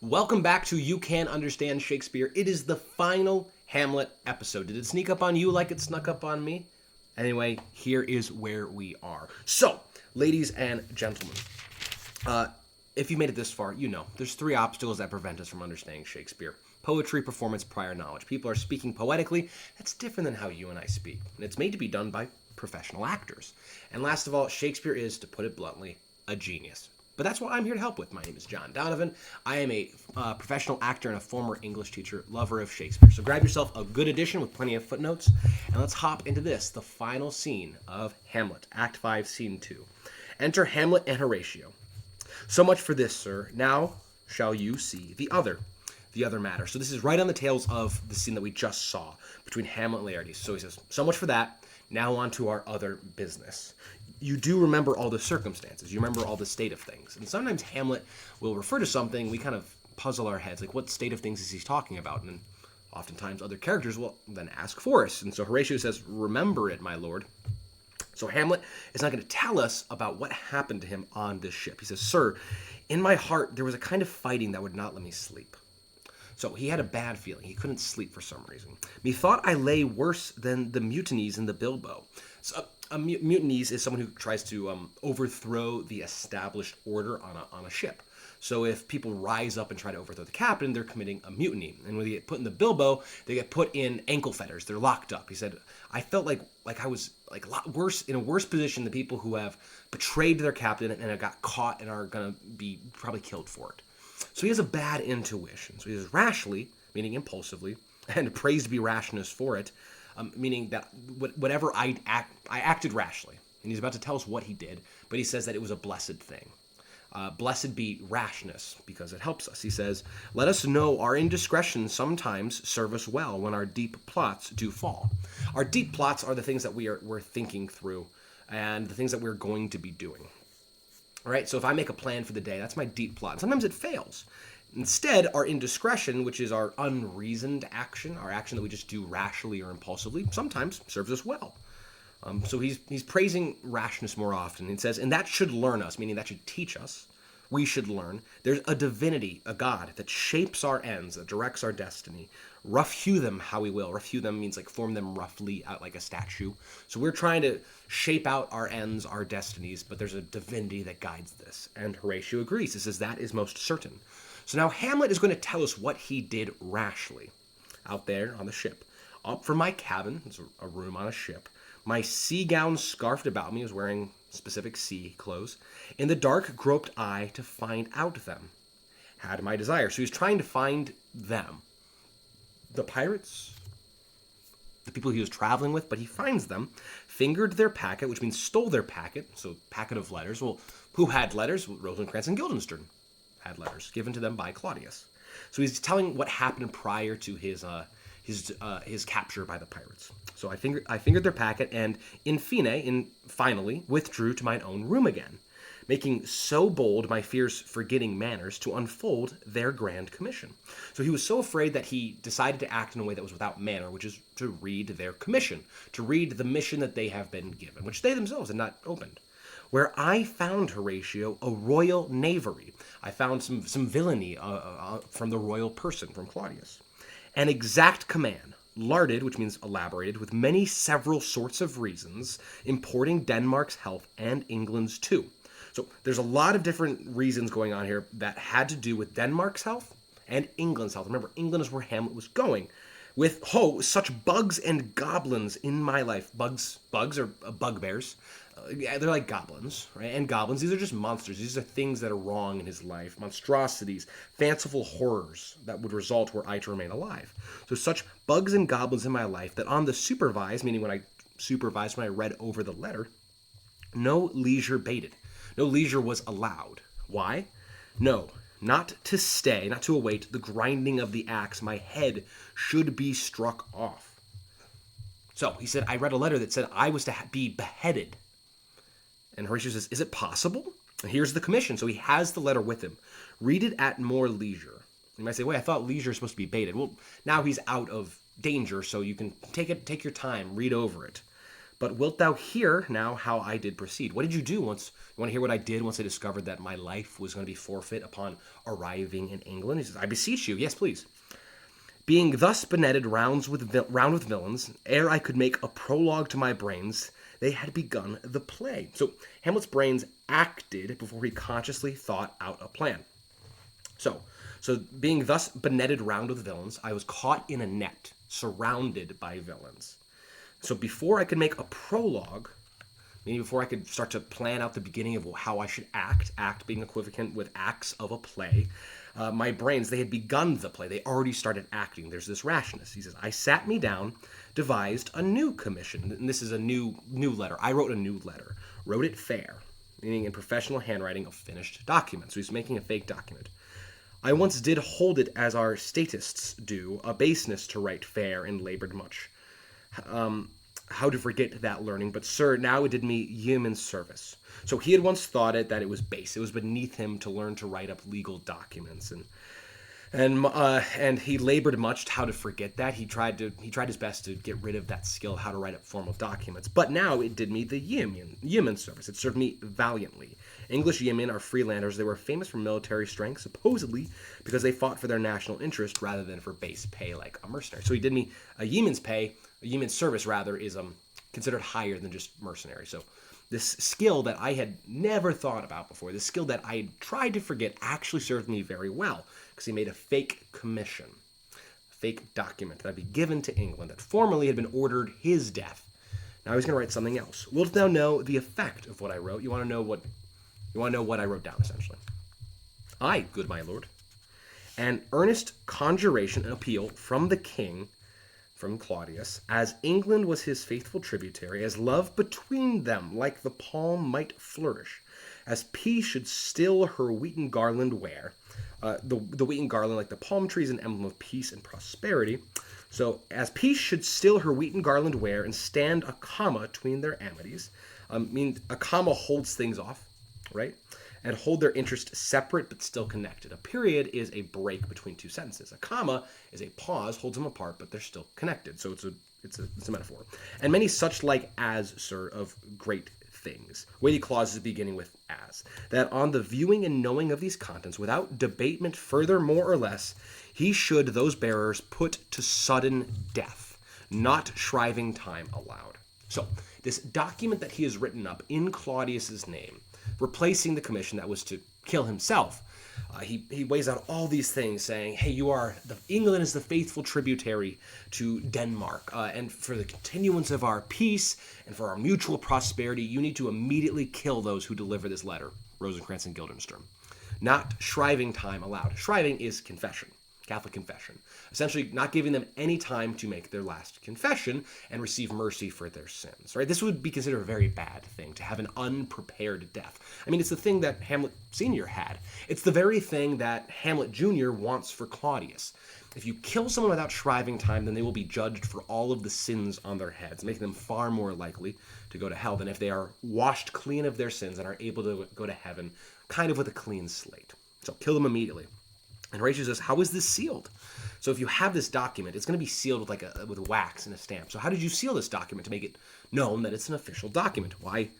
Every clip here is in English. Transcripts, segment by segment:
Welcome back to You Can Understand Shakespeare. It is the final Hamlet episode. Did it sneak up on you like it snuck up on me? Anyway, here is where we are. So, ladies and gentlemen, if you made it this far, you know there's three obstacles that prevent us from understanding Shakespeare. Poetry, performance, prior knowledge. People are speaking poetically. That's different than how you and I speak. And it's made to be done by professional actors. And last of all, Shakespeare is, to put it bluntly, a genius. But that's what I'm here to help with. My name is John Donovan. I am a professional actor and a former English teacher, lover of Shakespeare. So grab yourself a good edition with plenty of footnotes, and let's hop into this, the final scene of Hamlet, Act 5, Scene 2. Enter Hamlet and Horatio. So much for this, sir. Now shall you see the other matter. So this is right on the tails of the scene that we just saw between Hamlet and Laertes. So he says, so much for that. Now on to our other business. You do remember all the circumstances. You remember all the state of things. And sometimes Hamlet will refer to something, we kind of puzzle our heads, like what state of things is he talking about? And then oftentimes other characters will then ask for us. And so Horatio says, remember it, my lord. So Hamlet is not going to tell us about what happened to him on this ship. He says, sir, in my heart there was a kind of fighting that would not let me sleep. So he had a bad feeling. He couldn't sleep for some reason. Methought I lay worse than the mutinies in the bilbo. So mutinies is someone who tries to overthrow the established order on a ship. So if people rise up and try to overthrow the captain, they're committing a mutiny. And when they get put in the bilbo, they get put in ankle fetters. They're locked up. He said, I felt like I was like a lot worse, in a worse position than people who have betrayed their captain and have got caught and are going to be probably killed for it. So he has a bad intuition. So he says rashly, meaning impulsively, and praised be rashness for it, meaning that whatever I acted rashly. And he's about to tell us what he did, but he says that it was a blessed thing. Blessed be rashness, because it helps us. He says, let us know our indiscretions sometimes serve us well when our deep plots do fall. Our deep plots are the things that we're thinking through and the things that we're going to be doing. All right, so if I make a plan for the day, that's my deep plot. Sometimes it fails. Instead, our indiscretion, which is our unreasoned action, our action that we just do rashly or impulsively, sometimes serves us well. So he's praising rashness more often. He says, and that should learn us, meaning that should teach us. We should learn. There's a divinity, a God, that shapes our ends, that directs our destiny. Rough hew them how we will. Rough hew them means like form them roughly out like a statue. So we're trying to shape out our ends, our destinies, but there's a divinity that guides this. And Horatio agrees. He says that is most certain. So now Hamlet is going to tell us what he did rashly out there on the ship. Up from my cabin, there's a room on a ship, my sea gown scarfed about me, I was wearing specific sea clothes. In the dark groped I to find out them. Had my desire. So he's trying to find them. The pirates, the people he was traveling with, but he finds them, fingered their packet, which means stole their packet, so packet of letters. Well, who had letters? Rosencrantz and Guildenstern had letters given to them by Claudius. So he's telling what happened prior to his capture by the pirates. So I fingered their packet and finally withdrew to mine own room again, making so bold my fears forgetting manners to unfold their grand commission. So he was so afraid that he decided to act in a way that was without manner, which is to read their commission, to read the mission that they have been given, which they themselves had not opened. Where I found, Horatio, a royal knavery. I found some villainy from the royal person, from Claudius. An exact command, larded, which means elaborated, with many several sorts of reasons, importing Denmark's health and England's too. So there's a lot of different reasons going on here that had to do with Denmark's health and England's health. Remember, England is where Hamlet was going. With, such bugs and goblins in my life. Bugs are bugbears. They're like goblins, right? And goblins, these are just monsters. These are things that are wrong in his life. Monstrosities, fanciful horrors that would result were I to remain alive. So such bugs and goblins in my life that on the supervised, meaning when I read over the letter, no leisure baited. No leisure was allowed. Why? No, not to stay, not to await the grinding of the axe. My head should be struck off. So he said, I read a letter that said I was to be beheaded. And Horatio says, is it possible? And here's the commission. So he has the letter with him. Read it at more leisure. You might say, wait, I thought leisure is supposed to be baited. Well, now he's out of danger, so you can take your time, read over it. But wilt thou hear now how I did proceed? What did you do once? You want to hear what I did once I discovered that my life was going to be forfeit upon arriving in England? He says, I beseech you, yes, please. Being thus benetted round with villains, ere I could make a prologue to my brains, they had begun the play. So Hamlet's brains acted before he consciously thought out a plan. So being thus benetted round with villains, I was caught in a net, surrounded by villains. So before I could make a prologue, meaning before I could start to plan out the beginning of how I should act being equivalent with acts of a play, my brains, they had begun the play. They already started acting. There's this rashness. He says, I sat me down, devised a new commission. And this is a new letter. I wrote a new letter. Wrote it fair, meaning in professional handwriting, a finished document. So he's making a fake document. I once did hold it as our statists do, a baseness to write fair and labored much. How to forget that learning, but sir, now it did me human service. So he had once thought that it was base. It was beneath him to learn to write up legal documents, and he labored much how to forget that. He tried his best to get rid of that skill, how to write up formal documents. But now it did me the human service. It served me valiantly. English yeomen are freelanders. They were famous for military strength, supposedly because they fought for their national interest rather than for base pay like a mercenary. So he did me a yeoman's pay. A yeoman's service, rather, is considered higher than just mercenary. So this skill that I had never thought about before, this skill that I had tried to forget, actually served me very well, because he made a fake commission, a fake document that would be given to England that formerly had been ordered his death. Now he's going to write something else. Wilt thou know the effect of what I wrote? You want to know what I wrote down, essentially. I, good my lord, an earnest conjuration and appeal from the king, from Claudius, as England was his faithful tributary, as love between them like the palm might flourish, as peace should still her wheaten garland wear. The wheaten garland, like the palm tree, is an emblem of peace and prosperity. So, as peace should still her wheaten garland wear, and stand a comma between their amities. Means a comma holds things off, right? And hold their interest separate but still connected. A period is a break between two sentences. A comma is a pause, holds them apart, but they're still connected. So it's a metaphor. And many such like as, sir, of great things. Weighty clauses beginning with as. That on the viewing and knowing of these contents, without debatement further more or less, he should those bearers put to sudden death, not shriving time allowed. So this document that he has written up in Claudius's name, replacing the commission that was to kill himself. He weighs out all these things, saying, hey, England is the faithful tributary to Denmark, and for the continuance of our peace and for our mutual prosperity, you need to immediately kill those who deliver this letter, Rosencrantz and Guildenstern. Not shriving time allowed. Shriving is confession, Catholic confession. Essentially not giving them any time to make their last confession and receive mercy for their sins, right? This would be considered a very bad thing, to have an unprepared death. I mean, it's the thing that Hamlet Sr. had. It's the very thing that Hamlet Jr. wants for Claudius. If you kill someone without shriving time, then they will be judged for all of the sins on their heads, making them far more likely to go to hell than if they are washed clean of their sins and are able to go to heaven kind of with a clean slate. So kill them immediately. And Horatius says, how is this sealed? So if you have this document, it's going to be sealed with wax and a stamp. So how did you seal this document to make it known that it's an official document? Why,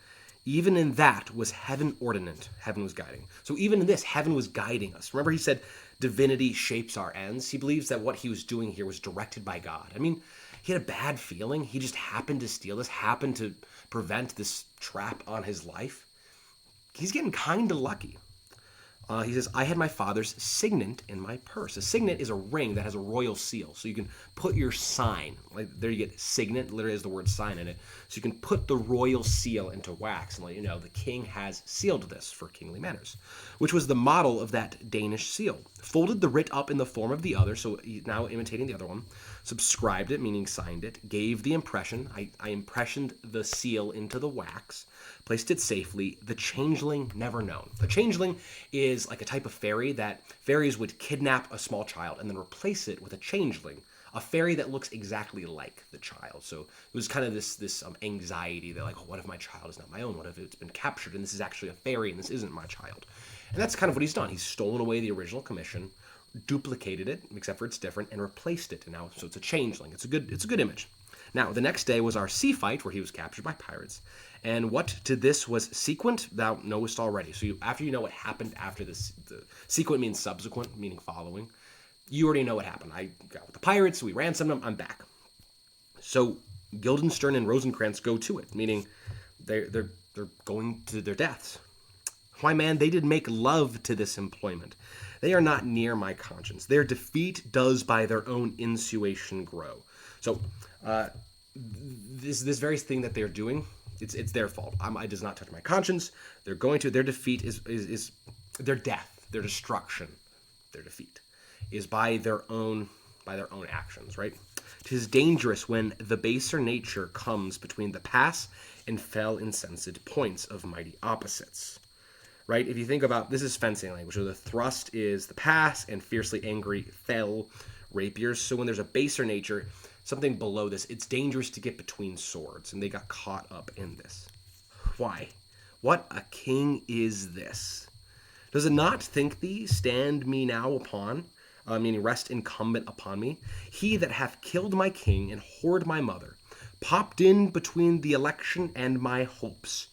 even in that was heaven ordinant. Heaven was guiding. So even in this, heaven was guiding us. Remember he said, divinity shapes our ends. He believes that what he was doing here was directed by God. I mean, he had a bad feeling. He just happened to steal this, happened to prevent this trap on his life. He's getting kind of lucky. He says, I had my father's signet in my purse. A signet is a ring that has a royal seal. So you can put your sign. Like there you get signet, literally has the word sign in it. So you can put the royal seal into wax and let you know the king has sealed this for kingly manners, which was the model of that Danish seal. Folded the writ up in the form of the other, so he's now imitating the other one. Subscribed it, meaning signed it. Gave the impression. I impressioned the seal into the wax. Placed it safely. The changeling never known. The changeling is like a type of fairy that fairies would kidnap a small child and then replace it with a changeling, a fairy that looks exactly like the child. So it was kind of this anxiety that like, oh, what if my child is not my own? What if it's been captured and this is actually a fairy and this isn't my child? And that's kind of what he's done. He's stolen away the original commission, duplicated it, except for it's different, and replaced it. And now, so it's a changeling. It's a good image. Now, the next day was our sea fight, where he was captured by pirates. And what to this was sequent, thou knowest already. So after you know what happened after this, the sequent means subsequent, meaning following. You already know what happened. I got with the pirates, we ransomed them, I'm back. So Guildenstern and Rosencrantz go to it, meaning they're going to their deaths. Why, man, they did make love to this employment. They are not near my conscience. Their defeat does by their own insuation grow. So this very thing that they're doing, it's their fault. It does not touch my conscience. They're going to, their defeat is their death, their destruction, their defeat is by their own actions, right? 'Tis dangerous when the baser nature comes between the pass and fell insensate points of mighty opposites. Right? If you think about, this is fencing language, so the thrust is the pass and fiercely angry fell rapiers. So when there's a baser nature, something below this, it's dangerous to get between swords, and they got caught up in this. Why? What a king is this? Does it not think thee stand me now upon, meaning rest incumbent upon me? He that hath killed my king and whored my mother, popped in between the election and my hopes.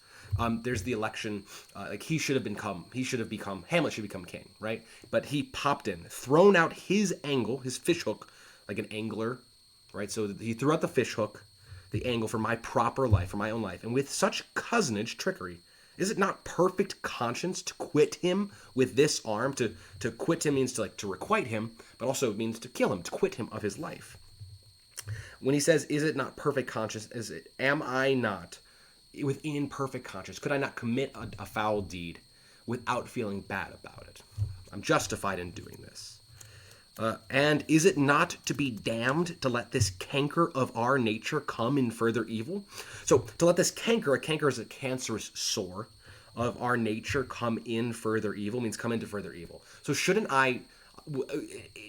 There's the election, like Hamlet should have become king, right? But he popped in, thrown out his angle, his fish hook, like an angler, right? So he threw out the fish hook, the angle for my proper life, for my own life. And with such cozenage, trickery, is it not perfect conscience to quit him with this arm? To quit him means to requite him, but also means to kill him, to quit him of his life. When he says, is it not perfect conscience, am I not within perfect conscience? Could I not commit a foul deed without feeling bad about it? I'm justified in doing this. And is it not to be damned to let this canker of our nature come in further evil? So to let this canker, a canker is a cancerous sore of our nature, come in further evil, means come into further evil. So shouldn't I,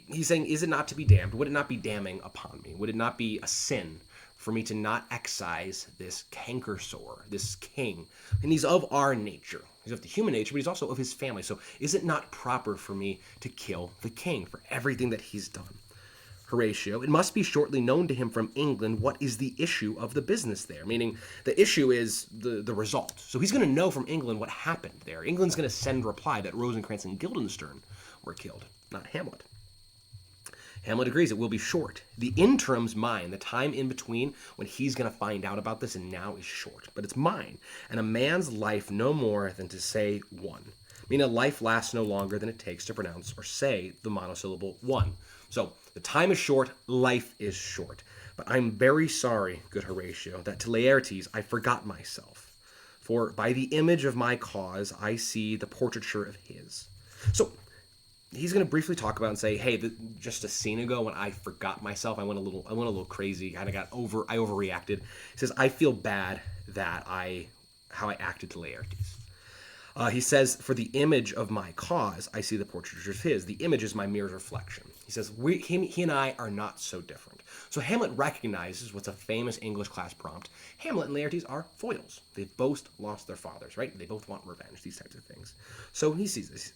he's saying, is it not to be damned? Would it not be damning upon me? Would it not be a sin for me to not excise this canker sore, this king? And he's of our nature. He's of the human nature, but he's also of his family. So is it not proper for me to kill the king for everything that he's done? Horatio, it must be shortly known to him from England what is the issue of the business there, meaning the issue is the result. So he's going to know from England what happened there. England's going to send reply that Rosencrantz and Guildenstern were killed, not Hamlet. Hamlet agrees it will be short. The interim's mine, the time in between when he's going to find out about this and now is short, but it's mine. And a man's life no more than to say one. Meaning a life lasts no longer than it takes to pronounce or say the monosyllable one. So the time is short, life is short. But I'm very sorry, good Horatio, that to Laertes I forgot myself. For by the image of my cause I see the portraiture of his. So he's going to briefly talk about and say, hey, just a scene ago when I forgot myself, I went a little crazy, kind of I overreacted. He says, I feel bad that how I acted to Laertes. He says, for the image of my cause, I see the portraiture of his. The image is my mirror reflection. He says, he and I are not so different. So Hamlet recognizes what's a famous English class prompt. Hamlet and Laertes are foils. They've both lost their fathers, right? They both want revenge, these types of things. So he sees this.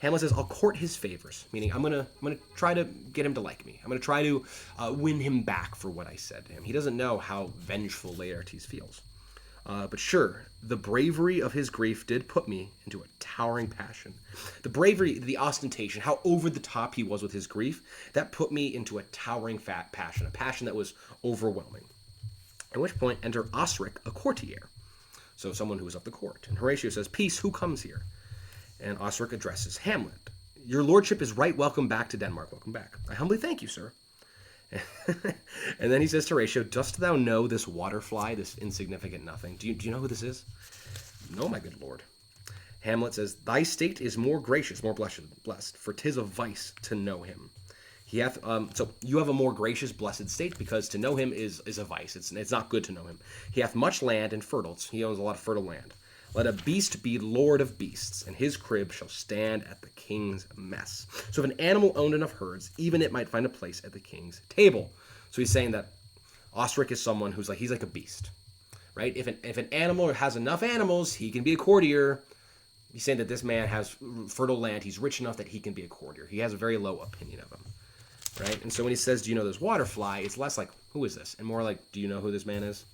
Hamlet says, I'll court his favors, meaning I'm gonna try to get him to like me. I'm gonna try to win him back for what I said to him. He doesn't know how vengeful Laertes feels. But sure, the bravery of his grief did put me into a towering passion. The bravery, the ostentation, how over the top he was with his grief, that put me into a towering passion, a passion that was overwhelming. At which point enter Osric, a courtier, so someone who is of the court. And Horatio says, peace, who comes here? And Osric addresses Hamlet. Your lordship is right welcome back to Denmark. Welcome back. I humbly thank you, sir. And then he says to Horatio, dost thou know this waterfly, this insignificant nothing? Do you know who this is? No, my good lord. Hamlet says, thy state is more gracious, more blessed, for 'tis a vice to know him. He hath, so you have a more gracious, blessed state, because to know him is a vice. It's not good to know him. He hath much land and fertile. He owns a lot of fertile land. Let a beast be lord of beasts, and his crib shall stand at the king's mess. So if an animal owned enough herds, even it might find a place at the king's table. So he's saying that Osric is someone who's he's like a beast, right? If an animal has enough animals, he can be a courtier. He's saying that this man has fertile land. He's rich enough that he can be a courtier. He has a very low opinion of him, right? And so when he says, do you know this waterfly, it's less like, who is this? And more like, do you know who this man is?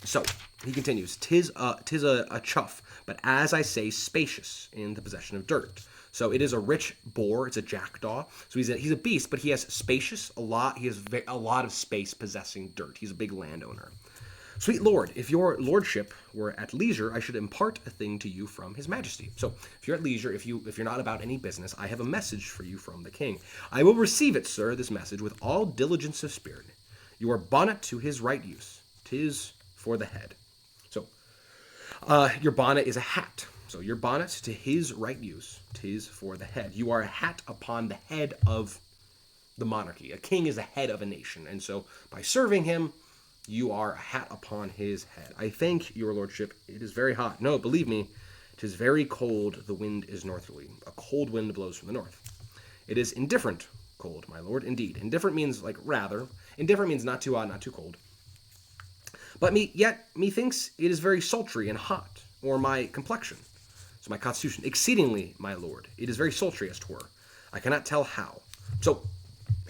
So he continues, tis a chuff, but as I say, spacious in the possession of dirt. So it is a rich boar. It's a jackdaw. So he's a beast, but he has spacious a lot. He has a lot of space possessing dirt. He's a big landowner. Sweet Lord, if your lordship were at leisure, I should impart a thing to you from his majesty. So if you're at leisure, if you're not about any business, I have a message for you from the king. I will receive it, sir, this message, with all diligence of spirit. Your bonnet to his right use. 'Tis for the head. So your bonnet is a hat. So your bonnet to his right use. 'Tis for the head. You are a hat upon the head of the monarchy. A king is the head of a nation. And so by serving him, you are a hat upon his head. I thank your lordship. It is very hot. No, believe me, 'tis very cold. The wind is northerly. A cold wind blows from the north. It is indifferent cold, my lord. Indeed. Indifferent means like rather. Indifferent means not too hot, not too cold. But yet methinks it is very sultry and hot, or my complexion. So my constitution, exceedingly, my lord. It is very sultry, as 'twere. I cannot tell how. So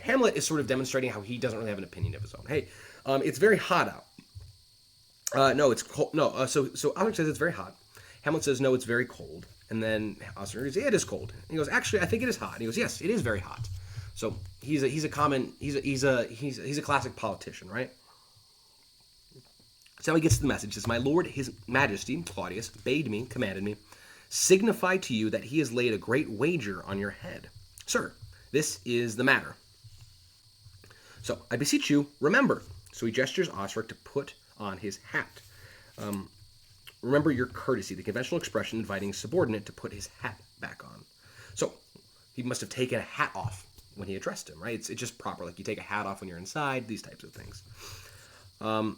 Hamlet is sort of demonstrating how he doesn't really have an opinion of his own. Hey, it's very hot out. No, it's cold. No, so Osric says it's very hot. Hamlet says, no, it's very cold. And then Osric says, yeah, it is cold. And he goes, actually, I think it is hot. And he goes, yes, it is very hot. So he's a classic politician, right? So he gets to the message. He says, my lord, his majesty, Claudius, commanded me, signify to you that he has laid a great wager on your head. Sir, this is the matter. So I beseech you, remember. So he gestures Osric to put on his hat. Remember your courtesy, the conventional expression inviting a subordinate to put his hat back on. So he must have taken a hat off when he addressed him, right? It's just proper, like you take a hat off when you're inside, these types of things.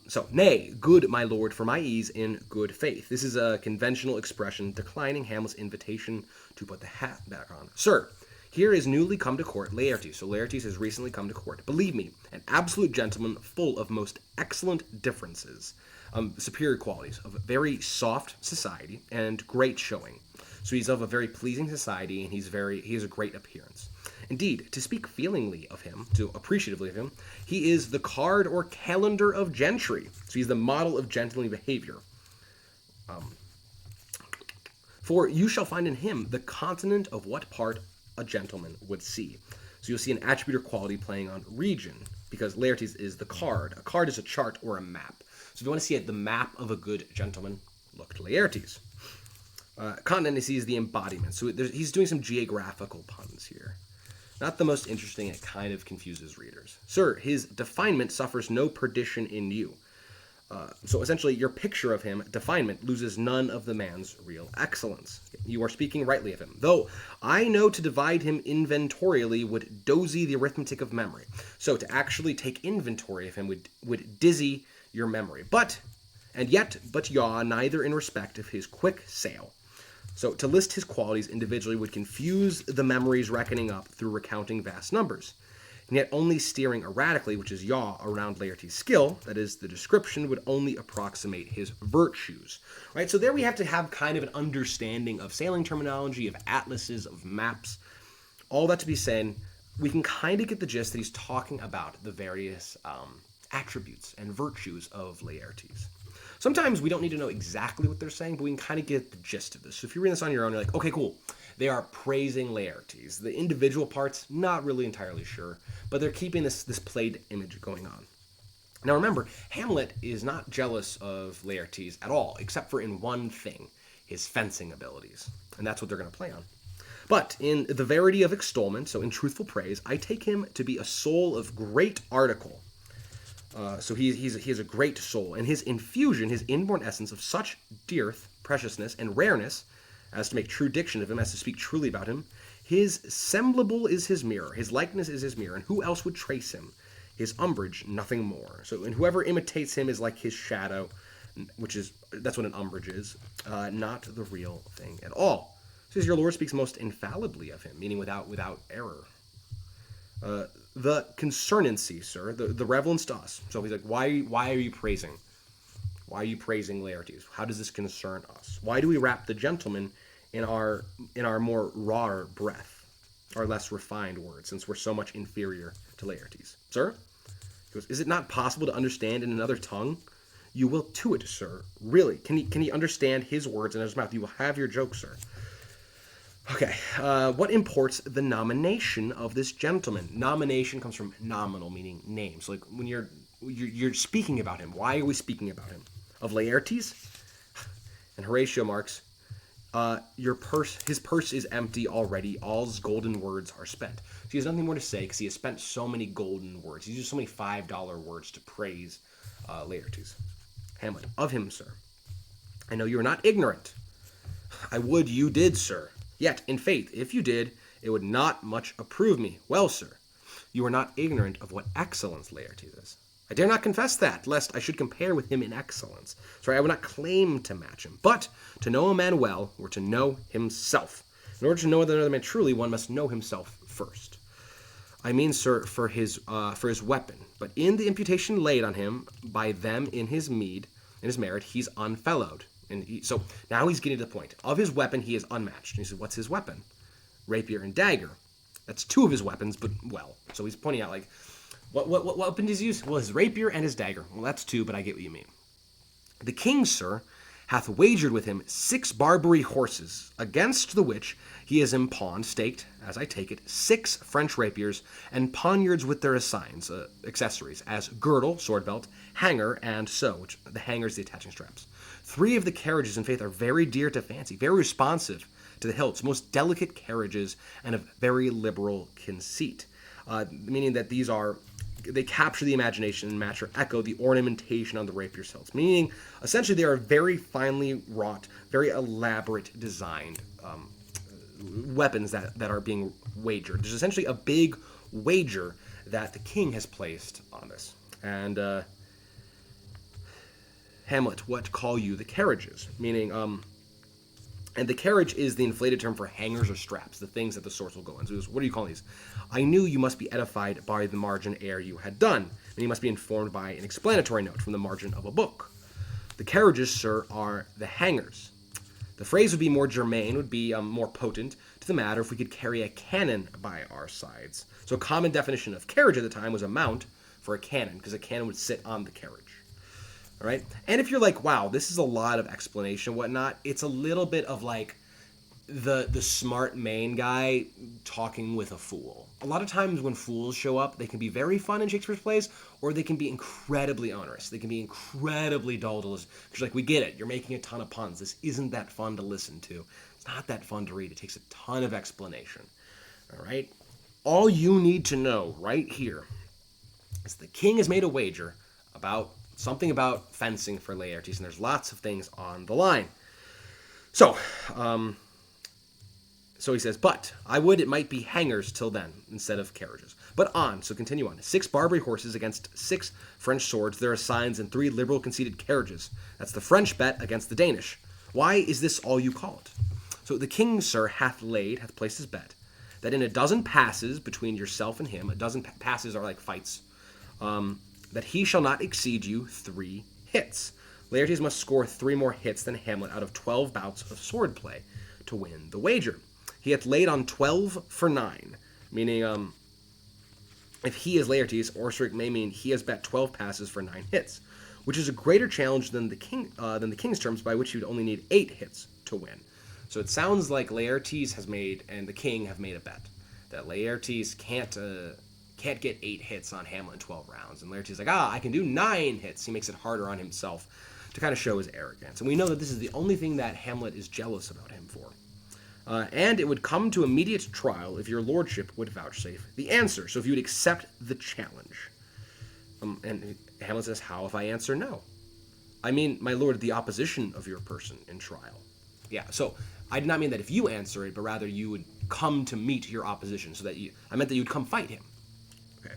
So, nay, good my lord, for my ease in good faith. This is a conventional expression declining Hamlet's invitation to put the hat back on. Sir, here is newly come to court Laertes. So Laertes has recently come to court. Believe me, an absolute gentleman full of most excellent differences, superior qualities, of very soft society and great showing. So he's of a very pleasing society, and he has a great appearance. Indeed, to speak feelingly of him, to appreciatively of him, he is the card or calendar of gentry. So he's the model of gentlemanly behavior. For you shall find in him the continent of what part a gentleman would see. So you'll see an attribute or quality playing on region, because Laertes is the card. A card is a chart or a map. So if you want to see the map of a good gentleman, look to Laertes. Continent is the embodiment. So he's doing some geographical puns here. Not the most interesting, it kind of confuses readers. Sir, his definement suffers no perdition in you. So essentially, your picture of him, definement, loses none of the man's real excellence. You are speaking rightly of him. Though I know to divide him inventorially would dozy the arithmetic of memory. So to actually take inventory of him would dizzy your memory. But yaw, neither in respect of his quick sale. So to list his qualities individually would confuse the memory's reckoning up through recounting vast numbers. And yet only steering erratically, which is yaw, around Laertes' skill, that is, the description, would only approximate his virtues. Right? So there we have to have kind of an understanding of sailing terminology, of atlases, of maps. All that to be said, we can kind of get the gist that he's talking about the various attributes and virtues of Laertes. Sometimes we don't need to know exactly what they're saying, but we can kind of get the gist of this. So if you read this on your own, you're like, okay, cool. They are praising Laertes. The individual parts, not really entirely sure, but they're keeping this played image going on. Now remember, Hamlet is not jealous of Laertes at all, except for in one thing, his fencing abilities. And that's what they're going to play on. But in the verity of extolment, so in truthful praise, I take him to be a soul of great article. So he has a great soul, and his infusion, his inborn essence of such dearth, preciousness, and rareness, as to make true diction of him, as to speak truly about him. His semblable is his mirror, his likeness is his mirror, and who else would trace him? His umbrage, nothing more. So, and whoever imitates him is like his shadow, that's what an umbrage is, not the real thing at all. Says your Lord speaks most infallibly of him, meaning without error. The concernancy, sir, the reverence to us. So he's like, why are you praising? Why are you praising Laertes? How does this concern us? Why do we wrap the gentleman in our more rawer breath? our less refined words, since we're so much inferior to Laertes. Sir? He goes, is it not possible to understand in another tongue? You will to it, sir. Really? Can he understand his words in his mouth? You will have your joke, sir. Okay, what imports the nomination of this gentleman? Nomination comes from nominal, meaning name. So, like, when you're speaking about him, why are we speaking about him? Of Laertes? And Horatio marks, his purse is empty already. All's golden words are spent. So he has nothing more to say because he has spent so many golden words. He used so many $5 words to praise Laertes. Hamlet, of him, sir. I know you are not ignorant. I would you did, sir. Yet, in faith, if you did, it would not much approve me. Well, sir, you are not ignorant of what excellence Laertes is. I dare not confess that, lest I should compare with him in excellence. Sorry, I would not claim to match him. But to know a man well, or to know himself. In order to know another man truly, one must know himself first. I mean, sir, for his weapon. But in the imputation laid on him by them in his merit, he's unfellowed. And so now he's getting to the point. Of his weapon, he is unmatched. And he says, what's his weapon? Rapier and dagger. That's two of his weapons, but well. So he's pointing out, like, what weapon does he use? Well, his rapier and his dagger. Well, that's two, but I get what you mean. The king, sir, hath wagered with him 6 Barbary horses, against the which he has impawned, staked, as I take it, 6 French rapiers, and poniards with their assigns, accessories, as girdle, sword belt, hanger, and so, which the hanger is the attaching straps. 3 of the carriages, in faith, are very dear to fancy, very responsive to the hilts, most delicate carriages, and of very liberal conceit. Meaning that they capture the imagination and match or echo the ornamentation on the rapier's hilts. Meaning, essentially, they are very finely wrought, very elaborate designed weapons that are being wagered. There's essentially a big wager that the king has placed on this. And Hamlet, what call you the carriages? Meaning, and the carriage is the inflated term for hangers or straps, the things that the swords will go in. So what do you call these? I knew you must be edified by the margin ere you had done, and you must be informed by an explanatory note from the margin of a book. The carriages, sir, are the hangers. The phrase would be more germane, would be more potent to the matter if we could carry a cannon by our sides. So a common definition of carriage at the time was a mount for a cannon, because a cannon would sit on the carriage. All right? And if you're like, wow, this is a lot of explanation, whatnot, it's a little bit of like the smart main guy talking with a fool. A lot of times when fools show up, they can be very fun in Shakespeare's plays, or they can be incredibly onerous. They can be incredibly dull to listen. Because like, we get it. You're making a ton of puns. This isn't that fun to listen to. It's not that fun to read. It takes a ton of explanation. All right? All you need to know right here is the king has made a wager about something about fencing for Laertes, and there's lots of things on the line. So he says, but I would it might be hangers till then, instead of carriages. But on, so continue on. 6 Barbary horses against 6 French swords, there are signs, and 3 liberal conceited carriages. That's the French bet against the Danish. Why is this all you call it? So the king, sir, hath placed his bet, that in a dozen passes between yourself and him, a dozen passes are like fights, that he shall not exceed you 3 hits. Laertes must score 3 more hits than Hamlet out of 12 bouts of swordplay to win the wager. He hath laid on 12 for 9, meaning if he is Laertes, Orseric may mean he has bet 12 passes for 9 hits, which is a greater challenge than the king's terms, by which he would only need 8 hits to win. So it sounds like Laertes has made, and the king have made a bet, that Laertes can't get 8 hits on Hamlet in 12 rounds. And Laertes is like, I can do 9 hits. He makes it harder on himself to kind of show his arrogance. And we know that this is the only thing that Hamlet is jealous about him for. And it would come to immediate trial if your lordship would vouchsafe the answer. So if you would accept the challenge. And Hamlet says, how if I answer no? I mean, my lord, the opposition of your person in trial. Yeah, so I did not mean that if you answer it, but rather you would come to meet your opposition. So that I meant that you would come fight him. Okay.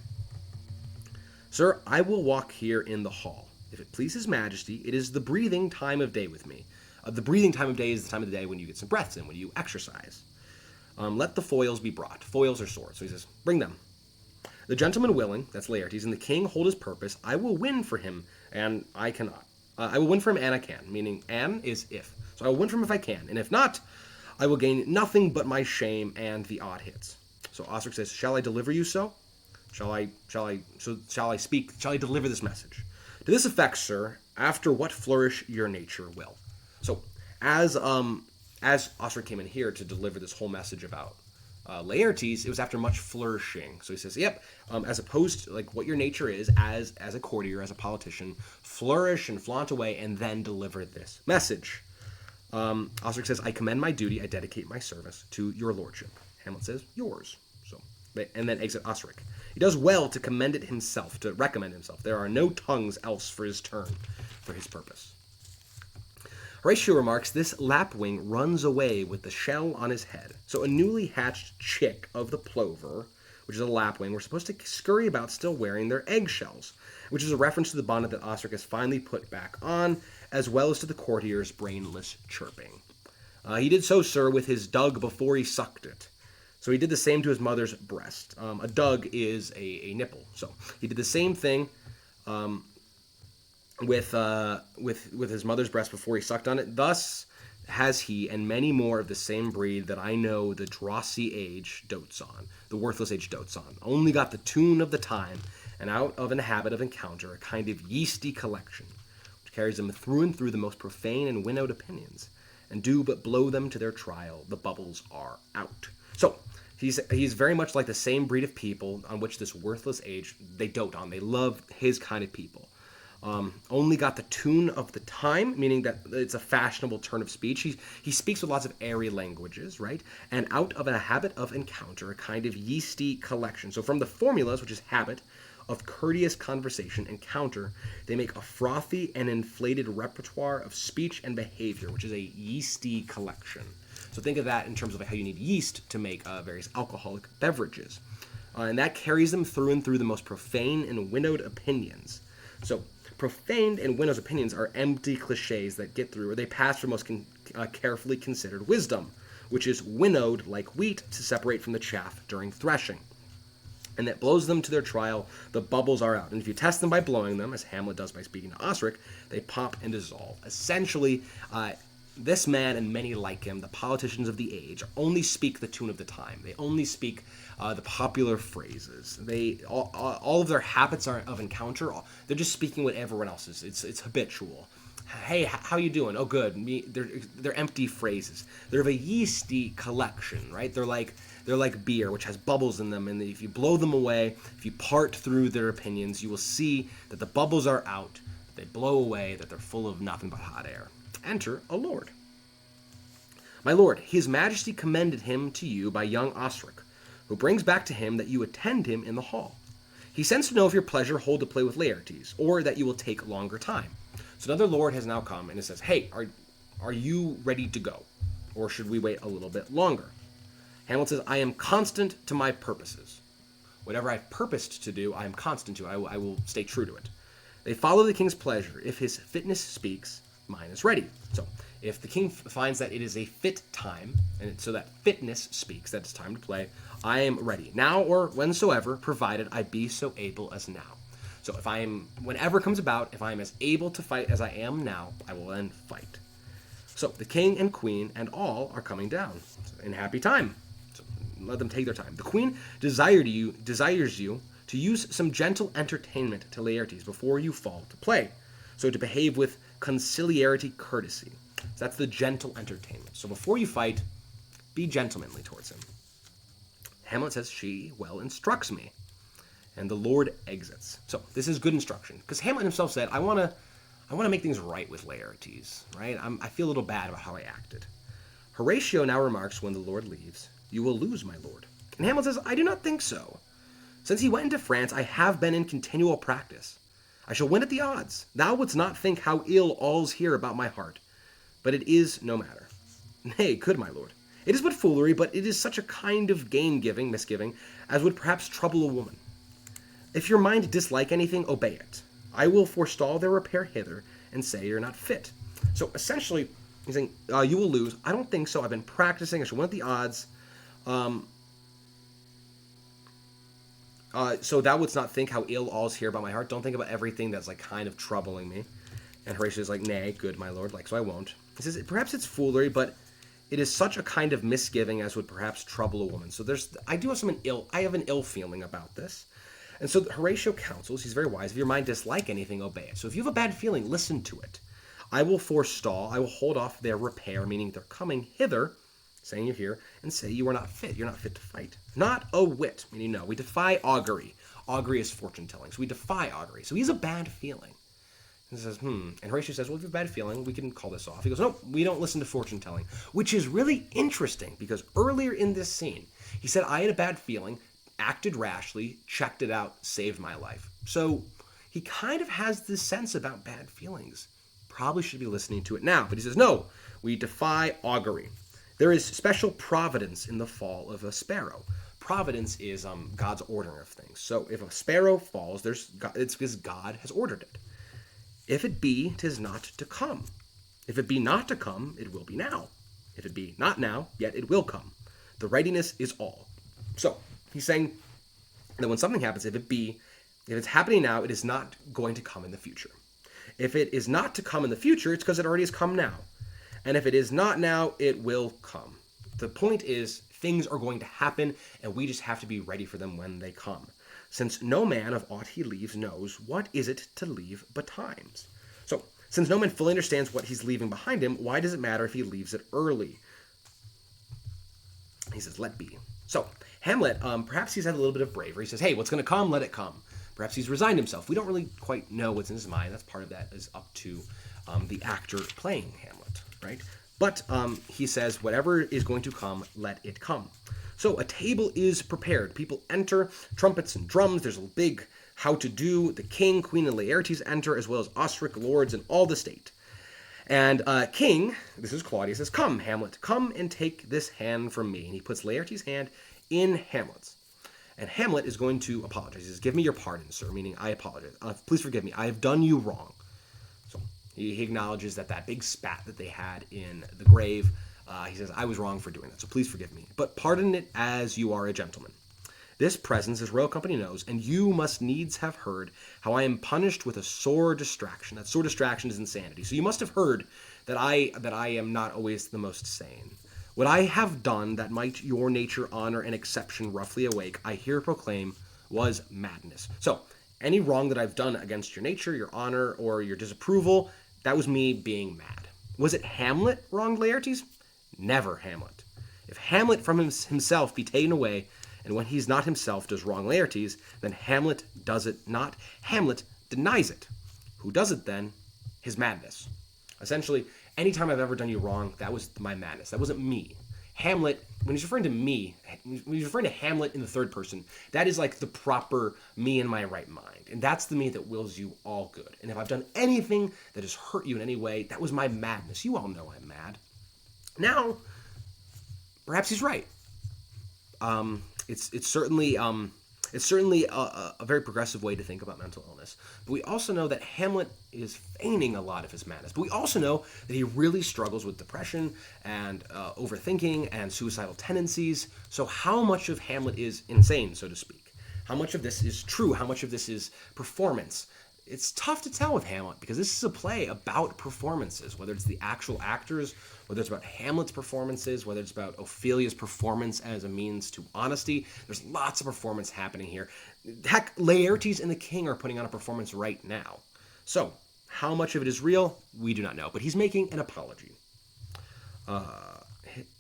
Sir, I will walk here in the hall. If it please his majesty, it is the breathing time of day with me. The breathing time of day is the time of the day when you get some breaths in, when you exercise. Let the foils be brought. Foils are swords. So he says, bring them. The gentleman willing, that's Laertes, and the king hold his purpose. I will win for him, and I cannot. I will win for him, and I can. Meaning, an is if. So I will win for him if I can. And if not, I will gain nothing but my shame and the odd hits. So Osric says, shall I deliver you so? Shall I deliver this message? To this effect, sir, after what flourish your nature will. So as Osric came in here to deliver this whole message about Laertes, it was after much flourishing. So he says, yep, as opposed to like what your nature is as a courtier, as a politician, flourish and flaunt away and then deliver this message. Osric says, I commend my duty, I dedicate my service to your lordship. Hamlet says, yours. So, and then exit Osric. He does well to commend it himself, to recommend himself. There are no tongues else for his turn, for his purpose. Horatio remarks, this lapwing runs away with the shell on his head. So a newly hatched chick of the plover, which is a lapwing, were supposed to scurry about still wearing their eggshells, which is a reference to the bonnet that Osric has finally put back on, as well as to the courtier's brainless chirping. He did so, sir, with his dug before he sucked it. So he did the same to his mother's breast. A dug is a nipple. So he did the same thing with his mother's breast before he sucked on it. Thus has he and many more of the same breed that I know the drossy age dotes on, the worthless age dotes on, only got the tune of the time, and out of an habit of encounter, a kind of yeasty collection, which carries them through and through the most profane and winnowed opinions, and do but blow them to their trial, the bubbles are out. So, he's very much like the same breed of people on which this worthless age, they dote on. They love his kind of people. Only got the tune of the time, meaning that it's a fashionable turn of speech. He speaks with lots of airy languages, right? And out of a habit of encounter, a kind of yeasty collection. So from the formulas, which is habit, of courteous conversation, encounter, they make a frothy and inflated repertoire of speech and behavior, which is a yeasty collection. So think of that in terms of how you need yeast to make various alcoholic beverages. And that carries them through and through the most profane and winnowed opinions. So profane and winnowed opinions are empty cliches that get through, or they pass for most carefully considered wisdom, which is winnowed like wheat to separate from the chaff during threshing. And that blows them to their trial, the bubbles are out. And if you test them by blowing them, as Hamlet does by speaking to Osric, they pop and dissolve. Essentially, this man and many like him, the politicians of the age, only speak the tune of the time. They only speak the popular phrases. All of their habits are of encounter. They're just speaking what everyone else is. It's habitual. Hey, how you doing? Oh, good. They're empty phrases. They're of a yeasty collection, right? They're like beer, which has bubbles in them, and if you blow them away, if you part through their opinions, you will see that the bubbles are out, they blow away, that they're full of nothing but hot air. Enter a lord. My lord, his majesty commended him to you by young Osric, who brings back to him that you attend him in the hall. He sends to know if your pleasure hold to play with Laertes, or that you will take longer time. So another lord has now come, and it says, hey, are you ready to go? Or should we wait a little bit longer? Hamlet says, I am constant to my purposes. Whatever I've purposed to do, I am constant to. I will stay true to it. They follow the king's pleasure. If his fitness speaks, mine is ready. So if the king finds that it is a fit time, and so that fitness speaks, that it's time to play, I am ready. Now or whensoever, provided I be so able as now. So whenever comes about, if I am as able to fight as I am now, I will then fight. So the king and queen and all are coming down in happy time. Let them take their time. The queen desires you to use some gentle entertainment to Laertes before you fall to play. So to behave with conciliarity, courtesy. So that's the gentle entertainment. So before you fight, be gentlemanly towards him. Hamlet says, she well instructs me. And the lord exits. So this is good instruction. Because Hamlet himself said, I want to make things right with Laertes. Right? I feel a little bad about how I acted. Horatio now remarks when the lord leaves, you will lose, my lord. And Hamlet says, I do not think so. Since he went into France, I have been in continual practice. I shall win at the odds. Thou wouldst not think how ill all's here about my heart. But it is no matter. Nay, good my lord. It is but foolery, but it is such a kind of misgiving, as would perhaps trouble a woman. If your mind dislike anything, obey it. I will forestall their repair hither, and say you're not fit. So essentially, he's saying, you will lose. I don't think so. I've been practicing. I shall win at the odds. So thou wouldst not think how ill all's here about my heart. Don't think about everything that's like kind of troubling me. And Horatio is like, nay, good, my lord, like, so I won't. He says, perhaps it's foolery, but It is such a kind of misgiving as would perhaps trouble a woman. So I have an ill feeling about this. And so Horatio counsels, he's very wise, if your mind dislike anything, obey it. So if you have a bad feeling, listen to it. I will forestall, I will hold off their repair, meaning they're coming hither, saying you're here, and say you are not fit, you're not fit to fight. Not a whit, meaning no, we defy augury. Augury is fortune telling, so we defy augury. So he has a bad feeling. And says, And Horatio says, well, if you have a bad feeling, we can call this off. He goes, no, we don't listen to fortune telling, which is really interesting because earlier in this scene, he said, I had a bad feeling, acted rashly, checked it out, saved my life. So he kind of has this sense about bad feelings. Probably should be listening to it now. But he says, no, we defy augury. There is special providence in the fall of a sparrow. Providence is God's ordering of things. So if a sparrow falls, it's because God has ordered it. If it be, 'tis not to come. If it be not to come, it will be now. If it be not now, yet it will come. The readiness is all. So he's saying that when something happens, if it's happening now, it is not going to come in the future. If it is not to come in the future, it's because it already has come now. And if it is not now, it will come. The point is, things are going to happen, and we just have to be ready for them when they come. Since no man of aught he leaves knows what is it to leave betimes. So, since no man fully understands what he's leaving behind him, why does it matter if he leaves it early? He says, let be. So, Hamlet, perhaps he's had a little bit of bravery. He says, hey, what's going to come, let it come. Perhaps he's resigned himself. We don't really quite know what's in his mind. That's part of that is up to the actor playing Hamlet, right? But he says, whatever is going to come, let it come. So a table is prepared. People enter, trumpets and drums. There's a big how-to-do. The king, queen, and Laertes enter, as well as Osric, lords, and all the state. And king, this is Claudius, says, come, Hamlet, come and take this hand from me. And he puts Laertes' hand in Hamlet's. And Hamlet is going to apologize. He says, give me your pardon, sir, meaning I apologize. Please forgive me. I have done you wrong. So he acknowledges that big spat that they had in the grave, he says, I was wrong for doing that, so please forgive me. But pardon it as you are a gentleman. This presence, as royal company knows, and you must needs have heard how I am punished with a sore distraction. That sore distraction is insanity. So you must have heard that I am not always the most sane. What I have done that might your nature honor and exception roughly awake, I here proclaim was madness. So any wrong that I've done against your nature, your honor, or your disapproval, that was me being mad. Was it Hamlet wronged Laertes? Never Hamlet. If Hamlet from himself be taken away, and when he's not himself does wrong Laertes, then Hamlet does it not. Hamlet denies it. Who does it then? His madness. Essentially, anytime I've ever done you wrong, that was my madness. That wasn't me. Hamlet, when he's referring to me, when he's referring to Hamlet in the third person, that is like the proper me in my right mind. And that's the me that wills you all good. And if I've done anything that has hurt you in any way, that was my madness. You all know I'm mad. Now, perhaps he's right. It's certainly a very progressive way to think about mental illness. But we also know that Hamlet is feigning a lot of his madness. But we also know that he really struggles with depression and overthinking and suicidal tendencies. So how much of Hamlet is insane, so to speak? How much of this is true? How much of this is performance? It's tough to tell with Hamlet because this is a play about performances, whether it's the actual actors, whether it's about Hamlet's performances, whether it's about Ophelia's performance as a means to honesty. There's lots of performance happening here. Heck, Laertes and the king are putting on a performance right now. So, how much of it is real? We do not know, but he's making an apology.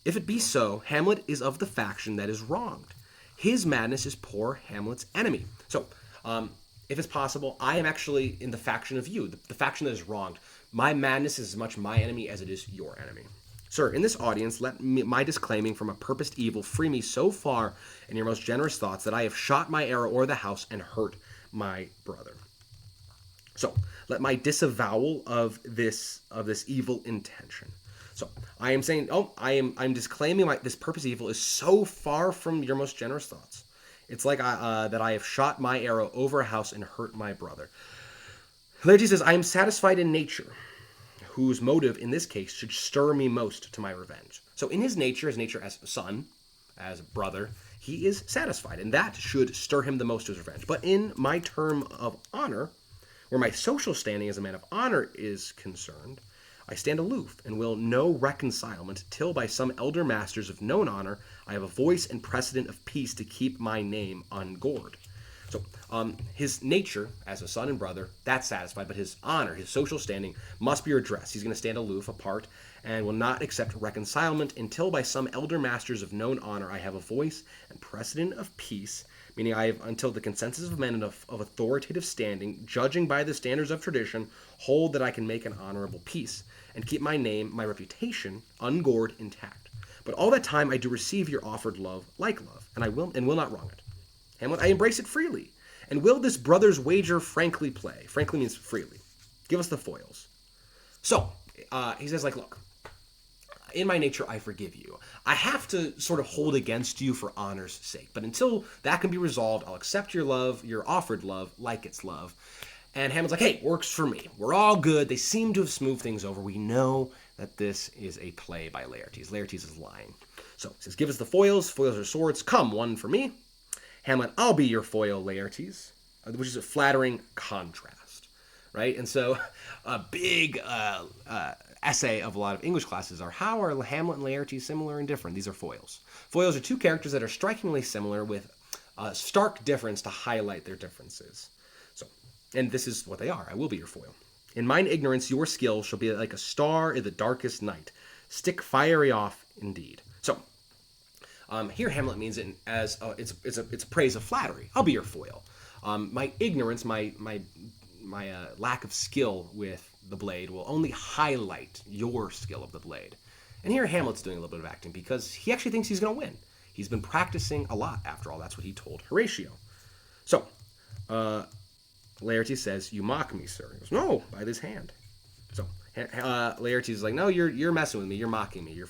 If it be so, Hamlet is of the faction that is wronged. His madness is poor Hamlet's enemy. So, if it's possible, I am actually in the faction of you, the faction that is wronged. My madness is as much my enemy as it is your enemy. Sir, in this audience, let my disclaiming from a purposed evil free me so far in your most generous thoughts that I have shot my arrow o'er the house and hurt my brother. So, let my disavowal of this evil intention. So, I am saying, I'm disclaiming this purposed evil is so far from your most generous thoughts. It's like that I have shot my arrow over a house and hurt my brother. Laertes says, I am satisfied in nature, whose motive in this case should stir me most to my revenge. So in his nature as son, as brother, he is satisfied, and that should stir him the most to his revenge. But in my term of honor, where my social standing as a man of honor is concerned, I stand aloof and will no reconcilement till by some elder masters of known honor I have a voice and precedent of peace to keep my name ungored. So his nature as a son and brother, that's satisfied, but his honor, his social standing must be redressed. He's going to stand aloof, apart, and will not accept reconcilement until by some elder masters of known honor I have a voice and precedent of peace, meaning I have until the consensus of men of authoritative standing, judging by the standards of tradition, hold that I can make an honorable peace, and keep my name, my reputation, ungored, intact. But all that time I do receive your offered love like love, and I will not wrong it. Hamlet, I embrace it freely, and will this brother's wager frankly play. Frankly means freely. Give us the foils. So, he says, like, look, in my nature, I forgive you. I have to sort of hold against you for honor's sake. But until that can be resolved, I'll accept your love, your offered love, like it's love. And Hamlet's like, hey, works for me. We're all good. They seem to have smoothed things over. We know that this is a play by Laertes. Laertes is lying. So he says, give us the foils. Foils are swords. Come, one for me. Hamlet, I'll be your foil, Laertes, which is a flattering contrast, right? And so a big essay of a lot of English classes are, how are Hamlet and Laertes similar and different? These are foils. Foils are two characters that are strikingly similar with a stark difference to highlight their differences. So, and this is what they are. I will be your foil. In mine ignorance, your skill shall be like a star in the darkest night. Stick fiery off indeed. So, here Hamlet means it as it's a praise of flattery. I'll be your foil. My ignorance, my lack of skill with the blade will only highlight your skill of the blade. And here Hamlet's doing a little bit of acting because he actually thinks he's going to win. He's been practicing a lot. After all, that's what he told Horatio. So, Laertes says, "You mock me, sir." He goes, "No, by this hand." So Laertes is like, "No, you're messing with me. You're mocking me. You're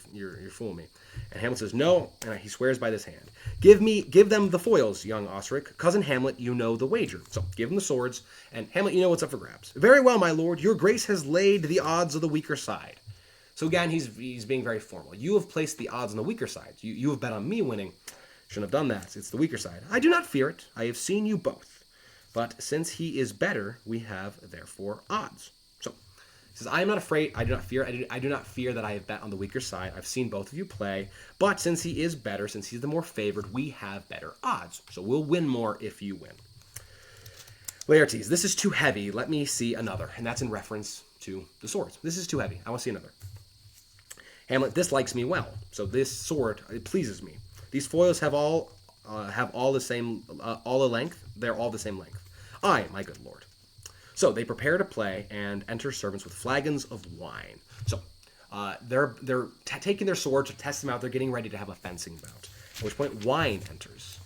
fooling me." And Hamlet says, "No," and he swears by this hand. Give them the foils, young Osric. Cousin Hamlet, you know the wager. So give him the swords, and Hamlet, you know what's up for grabs. Very well, my lord. Your grace has laid the odds of the weaker side. So again, he's being very formal. You have placed the odds on the weaker side. You have bet on me winning. Shouldn't have done that. It's the weaker side. I do not fear it. I have seen you both. But since he is better, we have therefore odds. So he says, I am not afraid. I do not fear. I do not fear that I have bet on the weaker side. I've seen both of you play. But since he is better, since he's the more favored, we have better odds. So we'll win more if you win. Laertes, this is too heavy. Let me see another. And that's in reference to the swords. This is too heavy. I want to see another. Hamlet, this likes me well. So this sword, it pleases me. These foils have all the same, all the length. They're all the same length. Aye, my good lord. So they prepare to play and enter servants with flagons of wine. So they're taking their swords to test them out. They're getting ready to have a fencing bout. At which point wine enters.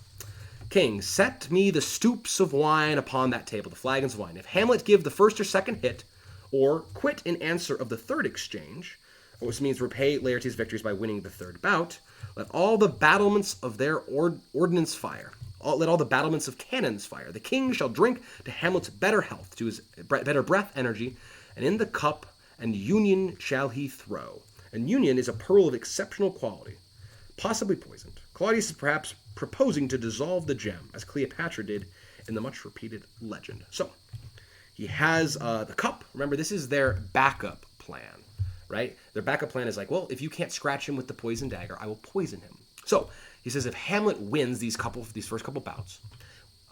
King, set me the stoups of wine upon that table, the flagons of wine. If Hamlet give the first or second hit, or quit in answer of the third exchange, which means repay Laertes' victories by winning the third bout, let all the battlements of their ordnance fire. Let all the battlements of cannons fire. The king shall drink to Hamlet's better health, to his better breath, energy, and in the cup and union shall he throw. And union is a pearl of exceptional quality, possibly poisoned. Claudius is perhaps proposing to dissolve the gem, as Cleopatra did in the much-repeated legend. So, he has the cup. Remember, this is their backup plan, right? Their backup plan is like, well, if you can't scratch him with the poison dagger, I will poison him. So, he says, if Hamlet wins these first couple bouts,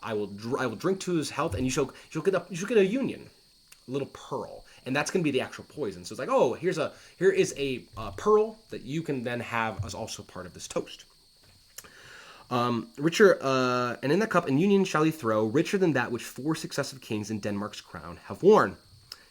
I will drink to his health, and you shall get a union, a little pearl, and that's going to be the actual poison. So it's like, oh, here is a pearl that you can then have as also part of this toast. Richer, and in the cup and union shall he throw, richer than that which 4 successive kings in Denmark's crown have worn.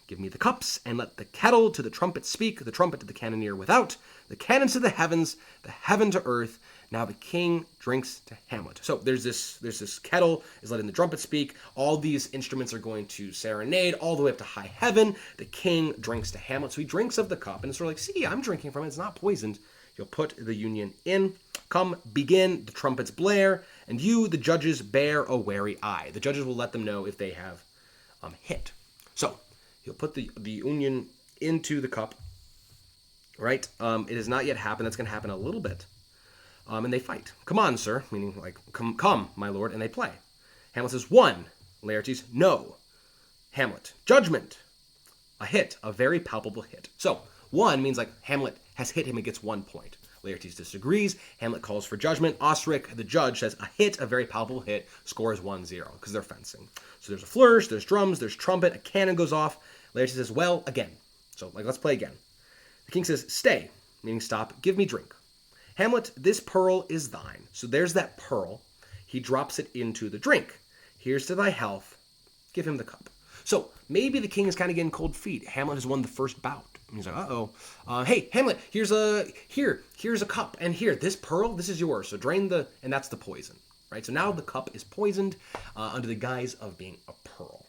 Give me the cups, and let the kettle to the trumpet speak, the trumpet to the cannoneer without, the cannons to the heavens, the heaven to earth. Now the king drinks to Hamlet. So there's this kettle is letting the trumpet speak. All these instruments are going to serenade all the way up to high heaven. The king drinks to Hamlet. So he drinks of the cup, and it's sort of like, see, I'm drinking from it. It's not poisoned. You'll put the union in. Come, begin, the trumpets blare, and you, the judges, bear a wary eye. The judges will let them know if they have hit. So he'll put the union into the cup, right? It has not yet happened. That's going to happen a little bit. And they fight. Come on, sir, meaning like, come, my lord, and they play. Hamlet says, 1. Laertes, no. Hamlet, judgment. A hit, a very palpable hit. So, 1 means like Hamlet has hit him and gets 1 point. Laertes disagrees. Hamlet calls for judgment. Osric, the judge, says a hit, a very palpable hit, scores 1-0 because they're fencing. So there's a flourish, there's drums, there's trumpet, a cannon goes off. Laertes says, well, again. So like, let's play again. The king says, stay, meaning stop, give me drink. Hamlet, this pearl is thine. So there's that pearl. He drops it into the drink. Here's to thy health. Give him the cup. So maybe the king is kind of getting cold feet. Hamlet has won the first bout. And he's like, uh-oh. Hey, Hamlet, here's a cup. And here, this pearl, this is yours. So drain and that's the poison, right? So now the cup is poisoned under the guise of being a pearl.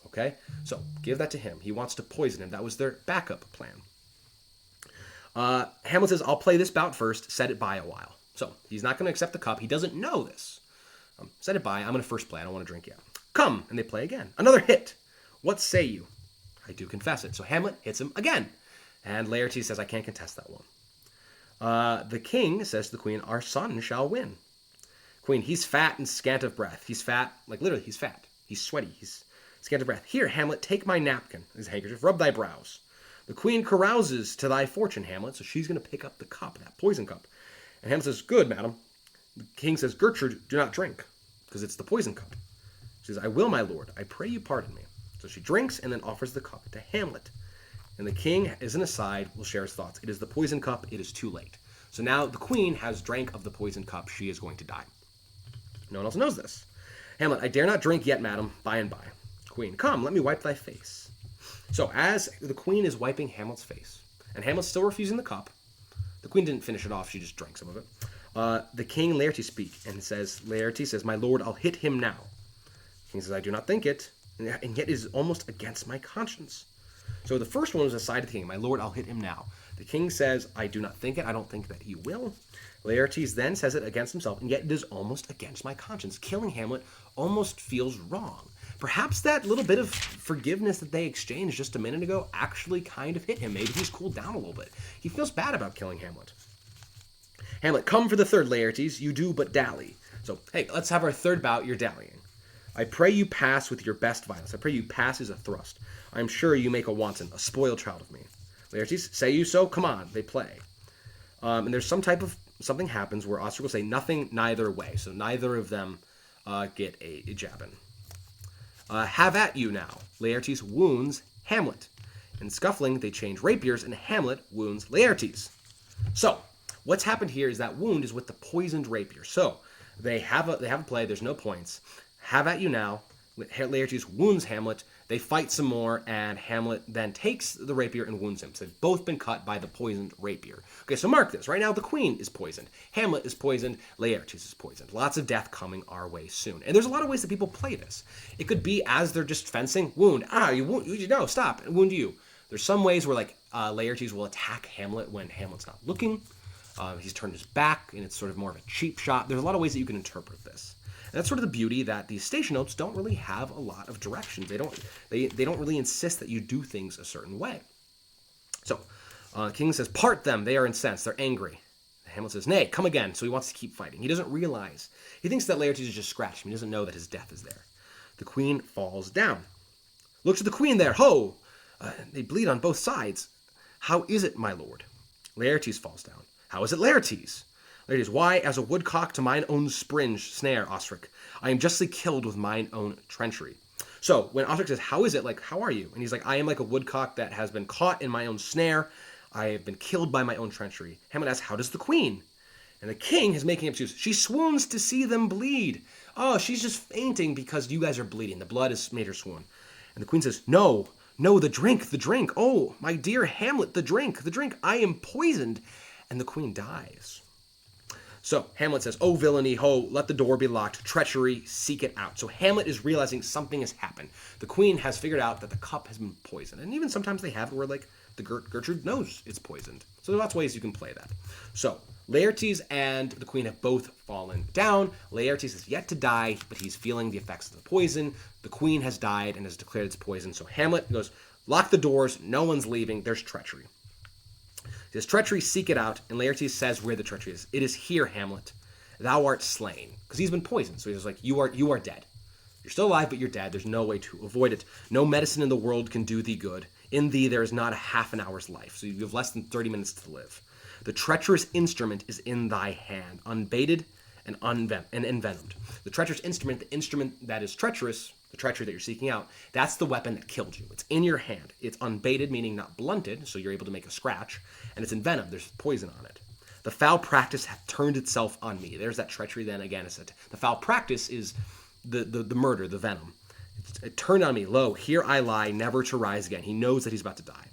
Okay? So give that to him. He wants to poison him. That was their backup plan. Hamlet says, I'll play this bout first, set it by a while. So he's not going to accept the cup. He doesn't know this. Set it by. I'm going to first play. I don't want to drink yet. Come. And they play again. Another hit. What say you? I do confess it. So Hamlet hits him again. And Laertes says, I can't contest that one. The king says to the queen, our son shall win. Queen, he's fat and scant of breath. He's fat, like literally he's fat. He's sweaty. He's scant of breath. Here, Hamlet, take my napkin, his handkerchief, rub thy brows. The queen carouses to thy fortune, Hamlet. So she's going to pick up the cup, that poison cup. And Hamlet says, good, madam. The king says, Gertrude, do not drink, because it's the poison cup. She says, I will, my lord. I pray you pardon me. So she drinks and then offers the cup to Hamlet. And the king, as an aside, will share his thoughts. It is the poison cup. It is too late. So now the queen has drank of the poison cup. She is going to die. No one else knows this. Hamlet, I dare not drink yet, madam, by and by. Queen, come, let me wipe thy face. So as the queen is wiping Hamlet's face, and Hamlet's still refusing the cup, the queen didn't finish it off. She just drank some of it. The king Laertes speak and says, Laertes says, my lord, I'll hit him now. The king says, I do not think it, and yet it is almost against my conscience. So the first one was aside to the king, my lord, I'll hit him now. The king says, I do not think it. I don't think that he will. Laertes then says it against himself, and yet it is almost against my conscience. Killing Hamlet almost feels wrong. Perhaps that little bit of forgiveness that they exchanged just a minute ago actually kind of hit him. Maybe he's cooled down a little bit. He feels bad about killing Hamlet. Hamlet, come for the third, Laertes. You do but dally. So, hey, let's have our third bout. You're dallying. I pray you pass with your best violence. I pray you pass as a thrust. I am sure you make a wanton, a spoiled child of me. Laertes, say you so? Come on. They play. And there's something happens where Osric will say nothing neither way. So neither of them get a jab in. Have at you now. Laertes wounds Hamlet. In scuffling, they change rapiers, and Hamlet wounds Laertes. So, what's happened here is that wound is with the poisoned rapier. So, they have a play. There's no points. Have at you now. Laertes wounds Hamlet. They fight some more, and Hamlet then takes the rapier and wounds him. So they've both been cut by the poisoned rapier. Okay, so mark this. Right now, the queen is poisoned. Hamlet is poisoned. Laertes is poisoned. Lots of death coming our way soon. And there's a lot of ways that people play this. It could be as they're just fencing, wound. You wound. No, stop. And wound you. There's some ways where, like, Laertes will attack Hamlet when Hamlet's not looking. He's turned his back, and it's sort of more of a cheap shot. There's a lot of ways that you can interpret this. And that's sort of the beauty that these station notes don't really have a lot of directions. They don't really insist that you do things a certain way. So, King says, part them. They are incensed. They're angry. Hamlet says, nay, come again. So he wants to keep fighting. He doesn't realize. He thinks that Laertes is just scratched him. He doesn't know that his death is there. The queen falls down. Looks at the queen there. Ho! They bleed on both sides. How is it, my lord? Laertes falls down. How is it, Laertes? Laertes, why, as a woodcock to mine own snare, Osric, I am justly killed with mine own treachery. So when Osric says, how is it? Like, how are you? And he's like, I am like a woodcock that has been caught in my own snare. I have been killed by my own treachery. Hamlet asks, how does the queen? And the king is making excuse. She swoons to see them bleed. Oh, she's just fainting because you guys are bleeding. The blood has made her swoon. And the queen says, no, the drink. Oh, my dear Hamlet, the drink. I am poisoned. And the queen dies. So Hamlet says, oh, villainy, ho, let the door be locked. Treachery, seek it out. So Hamlet is realizing something has happened. The queen has figured out that the cup has been poisoned. And even sometimes they have it where, like, the Gertrude knows it's poisoned. So there's lots of ways you can play that. So Laertes and the queen have both fallen down. Laertes is yet to die, but he's feeling the effects of the poison. The queen has died and has declared it's poison. So Hamlet goes, lock the doors. No one's leaving. There's treachery. He says, treachery, seek it out. And Laertes says where the treachery is. It is here, Hamlet. Thou art slain. Because he's been poisoned. So he's like, you are dead. You're still alive, but you're dead. There's no way to avoid it. No medicine in the world can do thee good. In thee there is not a half an hour's life, so you have less than 30 minutes to live. The treacherous instrument is in thy hand, unbaited and envenomed. The treacherous instrument, the instrument that is treacherous, the treachery that you're seeking out, that's the weapon that killed you. It's in your hand. It's unbaited, meaning not blunted, so you're able to make a scratch, and it's envenomed. There's poison on it. The foul practice hath turned itself on me. There's that treachery then again. The foul practice is the murder, the venom. It turned on me. Lo, here I lie, never to rise again. He knows that he's about to die.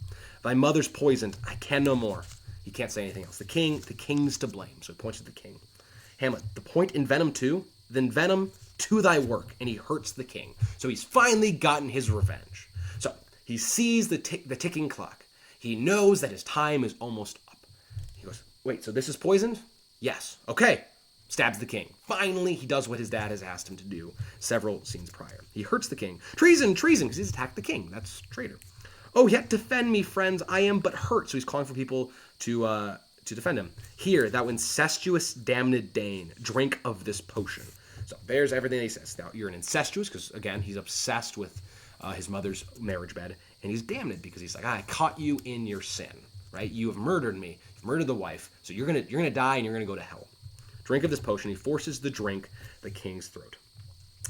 Thy mother's poisoned. I can no more. He can't say anything else. The king's to blame. So he points to the king. Hamlet, the point in venom too, then venom to thy work, and he hurts the king. So he's finally gotten his revenge. So he sees the ticking clock. He knows that his time is almost up. He goes, wait, so this is poisoned? Yes. Okay. Stabs the king. Finally, he does what his dad has asked him to do several scenes prior. He hurts the king. Treason, treason, because he's attacked the king. That's traitor. Oh, yet defend me, friends. I am but hurt. So he's calling for people to defend him. Here, thou incestuous damned Dane, drink of this potion. So there's everything he says. Now, you're an incestuous, because, again, he's obsessed with his mother's marriage bed. And he's damned because he's like, I caught you in your sin, right? You have murdered me. You've murdered the wife. So you're gonna die and you're going to go to hell. Drink of this potion. He forces the drink the king's throat.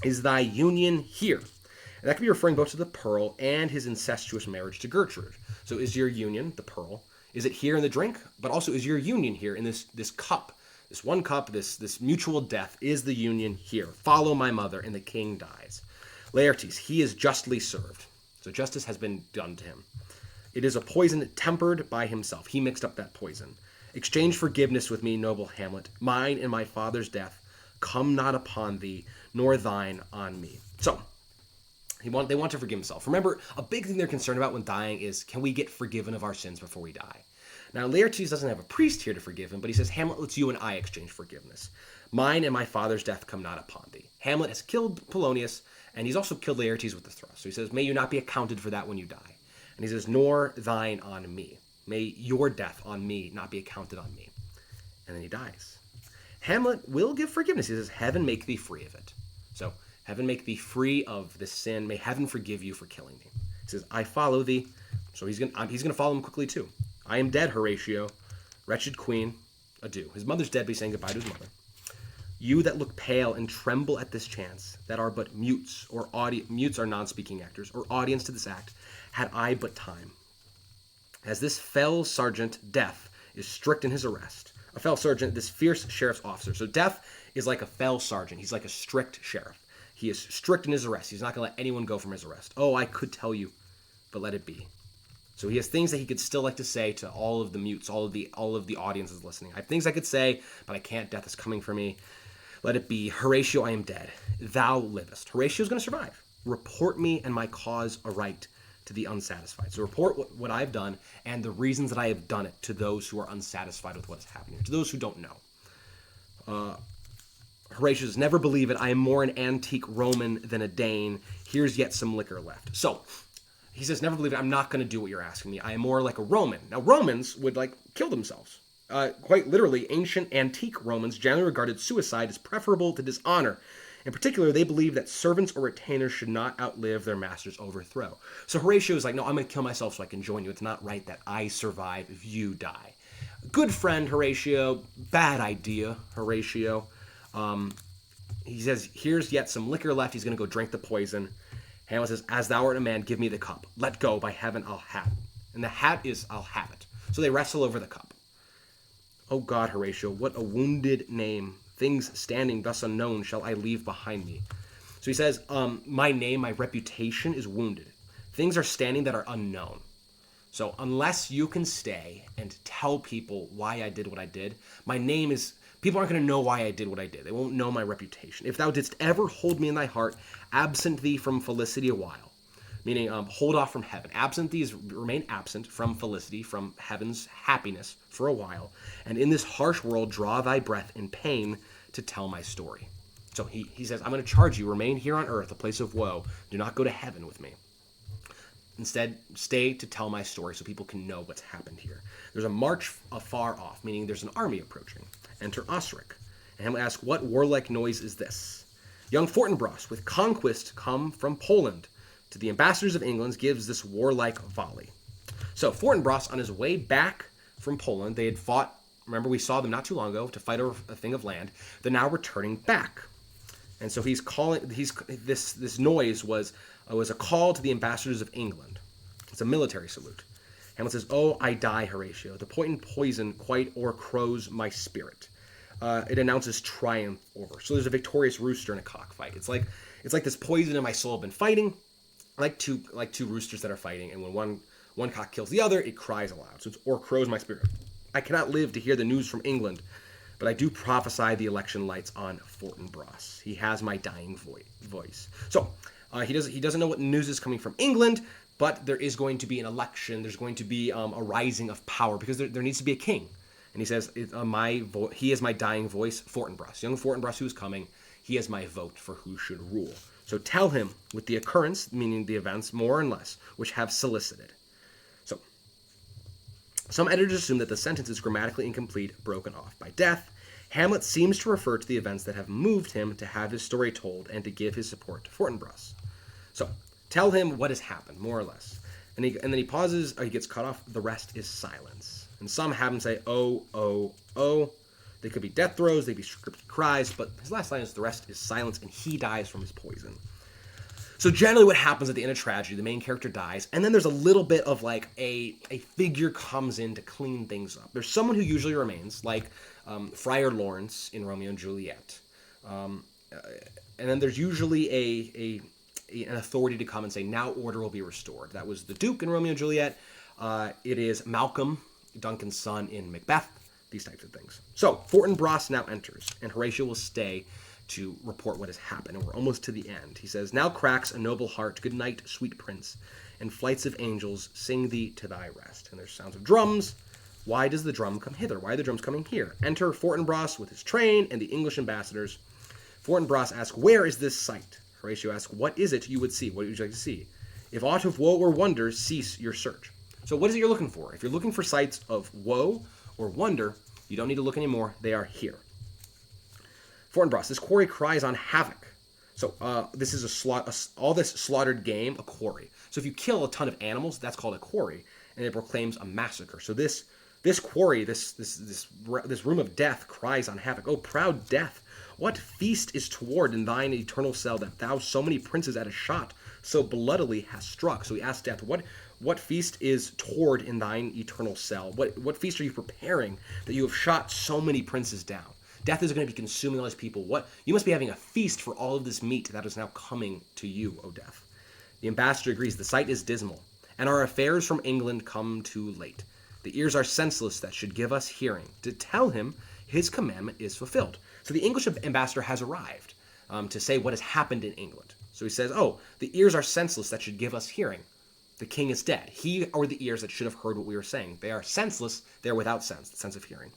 Is thy union here? And that could be referring both to the pearl and his incestuous marriage to Gertrude. So is your union, the pearl, is it here in the drink? But also is your union here in this cup? This one cup, this mutual death, is the union here. Follow my mother, and the king dies. Laertes, he is justly served. So justice has been done to him. It is a poison tempered by himself. He mixed up that poison. Exchange forgiveness with me, noble Hamlet. Mine and my father's death come not upon thee, nor thine on me. So, they want to forgive himself. Remember, a big thing they're concerned about when dying is, can we get forgiven of our sins before we die? Now, Laertes doesn't have a priest here to forgive him, but he says, Hamlet, let's you and I exchange forgiveness. Mine and my father's death come not upon thee. Hamlet has killed Polonius, and he's also killed Laertes with the thrust. So he says, may you not be accounted for that when you die. And he says, nor thine on me. May your death on me not be accounted on me. And then he dies. Hamlet will give forgiveness. He says, heaven make thee free of it. So, heaven make thee free of this sin. May heaven forgive you for killing me. He says, I follow thee. So he's gonna follow him quickly too. I am dead, Horatio. Wretched queen, adieu. His mother's dead, but he's saying goodbye to his mother. You that look pale and tremble at this chance, that are but mutes, or mutes are non-speaking actors, or audience to this act, had I but time. As this fell sergeant, Death, is strict in his arrest. A fell sergeant, this fierce sheriff's officer. So Death is like a fell sergeant. He's like a strict sheriff. He is strict in his arrest. He's not going to let anyone go from his arrest. Oh, I could tell you, but let it be. So he has things that he could still like to say to all of the mutes, all of the audiences listening. I have things I could say, but I can't. Death is coming for me. Let it be. Horatio, I am dead. Thou livest. Horatio's going to survive. Report me and my cause aright to the unsatisfied. So report what I've done and the reasons that I have done it to those who are unsatisfied with what's happening, to those who don't know. Horatio says, never believe it. I am more an antique Roman than a Dane. Here's yet some liquor left. So he says, never believe it. I'm not going to do what you're asking me. I am more like a Roman. Now, Romans would kill themselves. Quite literally, ancient, antique Romans generally regarded suicide as preferable to dishonor. In particular, they believed that servants or retainers should not outlive their master's overthrow. So Horatio is like, no, I'm going to kill myself so I can join you. It's not right that I survive if you die. Good friend, Horatio. Bad idea, Horatio. He says, here's yet some liquor left. He's going to go drink the poison. Hamlet says, as thou art a man, give me the cup. Let go, by heaven, I'll have it. And the hat is, I'll have it. So they wrestle over the cup. Oh God, Horatio, what a wounded name. Things standing thus unknown shall I leave behind me. So he says, my name, my reputation is wounded. Things are standing that are unknown. So unless you can stay and tell people why I did what I did, my name is, people aren't going to know why I did what I did. They won't know my reputation. If thou didst ever hold me in thy heart, absent thee from felicity a while, meaning hold off from heaven. Absent thee is remain absent from felicity, from heaven's happiness for a while. And in this harsh world, draw thy breath in pain to tell my story. So he says, I'm going to charge you, remain here on earth, a place of woe. Do not go to heaven with me. Instead, stay to tell my story so people can know what's happened here. There's a march afar off, meaning there's an army approaching. Enter Osric. And Hamlet asks, what warlike noise is this? Young Fortinbras, with conquest come from Poland, to the ambassadors of England gives this warlike volley. So Fortinbras, on his way back from Poland, they had fought, remember we saw them not too long ago, to fight over a thing of land. They're now returning back. And so this noise was a call to the ambassadors of England. It's a military salute. Hamlet says, "Oh, I die, Horatio. The poison quite o'ercrows my spirit." It announces triumph over. So there's a victorious rooster in a cockfight. It's like this poison in my soul have been fighting, like two roosters that are fighting, and when one cock kills the other, it cries aloud. So it's o'ercrows my spirit. I cannot live to hear the news from England, but I do prophesy the election lights on Fortinbras. He has my dying voice. So he doesn't know what news is coming from England, but there is going to be an election. There's going to be a rising of power because there needs to be a king. And he says, he is my dying voice, Fortinbras. Young Fortinbras who is coming, he is my vote for who should rule. So tell him with the occurrence, meaning the events, more and less, which have solicited. So some editors assume that the sentence is grammatically incomplete, broken off by death. Hamlet seems to refer to the events that have moved him to have his story told and to give his support to Fortinbras. So tell him what has happened, more or less. And then he pauses, he gets cut off, the rest is silence. And some have him say, "Oh, oh, oh." They could be death throes, they could be scripted cries, but his last line is, "The rest is silence," and he dies from his poison. So generally what happens at the end of tragedy, the main character dies, and then there's a little bit of like a figure comes in to clean things up. There's someone who usually remains, like Friar Lawrence in Romeo and Juliet. And then there's usually an authority to come and say, "Now order will be restored." That was the Duke in Romeo and Juliet. It is Malcolm, Duncan's son, in Macbeth, these types of things. So Fortinbras now enters, and Horatio will stay to report what has happened, and we're almost to the end. He says, "Now cracks a noble heart, good night, sweet prince, and flights of angels sing thee to thy rest." And there's sounds of drums. Why does the drum come hither? Why are the drums coming here? Enter Fortinbras with his train and the English ambassadors. Fortinbras asks, "Where is this sight?" Horatio asks, "What is it you would see? What would you like to see? If aught of woe or wonder, cease your search." So what is it you're looking for? If you're looking for sights of woe or wonder, you don't need to look anymore. They are here. Fortinbras, this quarry cries on havoc. So this is all this slaughtered game, a quarry. So if you kill a ton of animals, that's called a quarry, and it proclaims a massacre. So this quarry, this room of death cries on havoc. "Oh, proud death, what feast is toward in thine eternal cell that thou so many princes at a shot so bloodily hast struck?" So he asks death, what feast is toward in thine eternal cell? What feast are you preparing that you have shot so many princes down? Death is going to be consuming all these people. You must be having a feast for all of this meat that is now coming to you, O death. The ambassador agrees, "The sight is dismal, and our affairs from England come too late. The ears are senseless that should give us hearing. To tell him his commandment is fulfilled." So the English ambassador has arrived to say what has happened in England. So he says, "Oh, the ears are senseless that should give us hearing. The king is dead. He are the ears that should have heard what we were saying. They are senseless. They are without sense, the sense of hearing."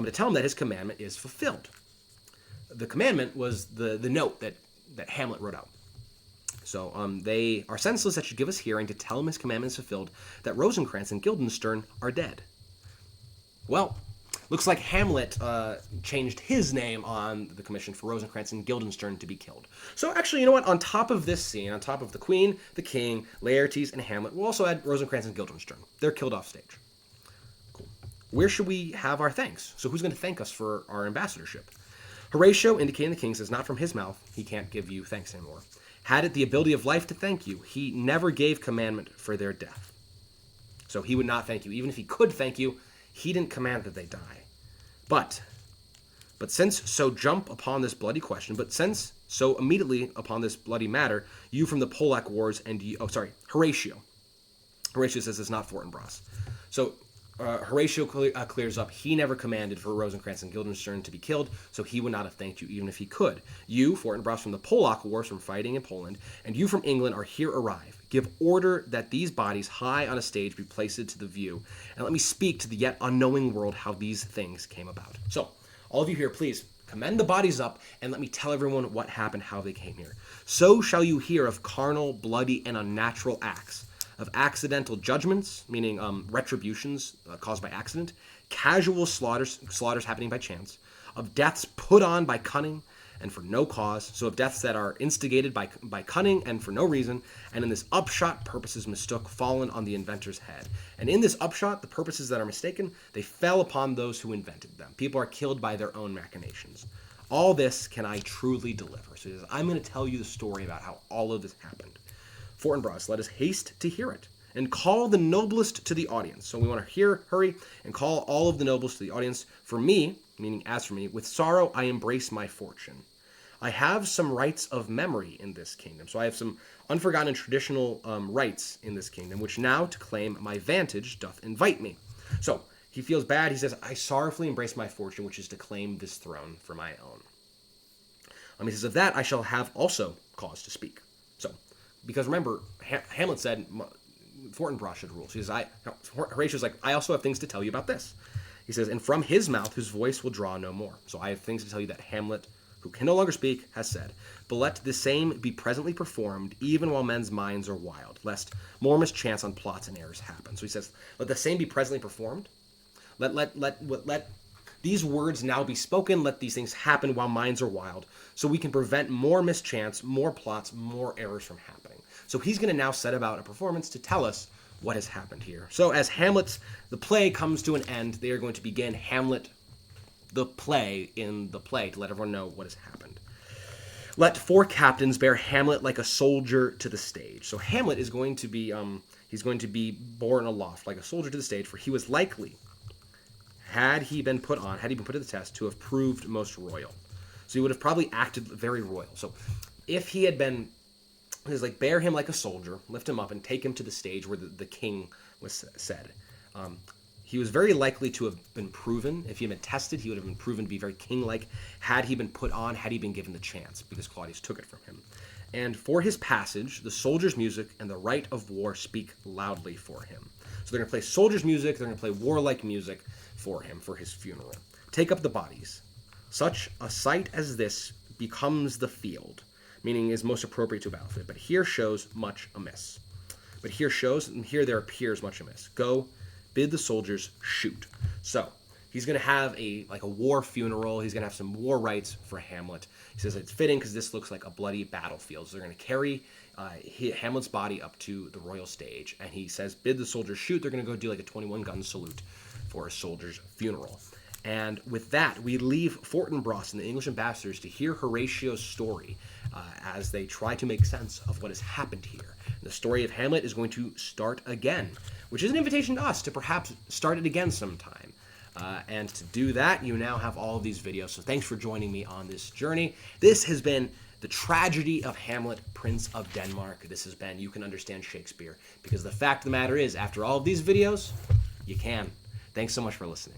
To tell him that his commandment is fulfilled. The commandment was the note that Hamlet wrote out. So they are senseless that should give us hearing, to tell him his commandment is fulfilled, that Rosencrantz and Guildenstern are dead. Well, looks like Hamlet changed his name on the commission for Rosencrantz and Guildenstern to be killed. So actually, you know what? On top of this scene, on top of the Queen, the King, Laertes, and Hamlet, we'll also add Rosencrantz and Guildenstern. They're killed off stage. Cool. Where should we have our thanks? So who's going to thank us for our ambassadorship? Horatio, indicating the king, says, "Not from his mouth. He can't give you thanks anymore. Had it the ability of life to thank you, he never gave commandment for their death." So he would not thank you. Even if he could thank you, he didn't command that they die. But since so jump upon this bloody question, but since so immediately upon this bloody matter, you from the Polack wars and Horatio. Horatio says it's not Fortinbras. So Horatio clears up. He never commanded for Rosencrantz and Guildenstern to be killed, so he would not have thanked you even if he could. You, Fortinbras, from the Polack wars, from fighting in Poland, and you from England are here arrive. Give order that these bodies high on a stage be placed to the view, and let me speak to the yet unknowing world how these things came about. So, all of you here, please commend the bodies up, and let me tell everyone what happened, how they came here. So shall you hear of carnal, bloody, and unnatural acts, of accidental judgments, meaning retributions caused by accident, casual slaughters happening by chance, of deaths put on by cunning, and for no cause, so of deaths that are instigated by cunning and for no reason, and in this upshot purposes mistook fallen on the inventor's head. And in this upshot, the purposes that are mistaken, they fell upon those who invented them. People are killed by their own machinations. All this can I truly deliver. So he says, I'm going to tell you the story about how all of this happened. Fortinbras, let us haste to hear it, and call the noblest to the audience. So we want to hurry, and call all of the noblest to the audience. For me, meaning as for me, with sorrow I embrace my fortune. I have some rights of memory in this kingdom. So I have some unforgotten traditional rights in this kingdom, which now to claim my vantage doth invite me. So he feels bad. He says, I sorrowfully embrace my fortune, which is to claim this throne for my own. He says, of that I shall have also cause to speak. So, because remember, Hamlet said Fortinbras should rule. So he says, Horatio's like, I also have things to tell you about this. He says, and from his mouth whose voice will draw no more. So I have things to tell you that Hamlet, who can no longer speak, has said. But let the same be presently performed, even while men's minds are wild, lest more mischance on plots and errors happen. So he says, let the same be presently performed. Let these words now be spoken. Let these things happen while minds are wild, so we can prevent more mischance, more plots, more errors from happening. So he's going to now set about a performance to tell us what has happened here. So as the play comes to an end, they are going to begin Hamlet, the play, in the play to let everyone know what has happened. Let 4 captains bear Hamlet like a soldier to the stage. So Hamlet is going to be, he's going to be borne aloft like a soldier to the stage, for he was likely, had he been put to the test, to have proved most royal. So he would have probably acted very royal. So if he had been, he was like, bear him like a soldier, lift him up, and take him to the stage where the king was said. He was very likely to have been proven. If he had been tested, he would have been proven to be very king-like had he been put on, had he been given the chance, because Claudius took it from him. And for his passage, the soldier's music and the right of war speak loudly for him. So they're going to play soldier's music, they're going to play warlike music for him, for his funeral. Take up the bodies. Such a sight as this becomes the field, meaning is most appropriate to a battlefield. But here shows much amiss. But here shows, and here there appears much amiss. Go, bid the soldiers shoot. So he's going to have a war funeral. He's going to have some war rites for Hamlet. He says it's fitting because this looks like a bloody battlefield. So they're going to carry Hamlet's body up to the royal stage. And he says, bid the soldiers shoot. They're going to go do like a 21-gun salute for a soldier's funeral. And with that, we leave Fortinbras and the English ambassadors to hear Horatio's story as they try to make sense of what has happened here. The story of Hamlet is going to start again, which is an invitation to us to perhaps start it again sometime. And to do that, you now have all of these videos. So thanks for joining me on this journey. This has been The Tragedy of Hamlet, Prince of Denmark. This has been You Can Understand Shakespeare. Because the fact of the matter is, after all of these videos, you can. Thanks so much for listening.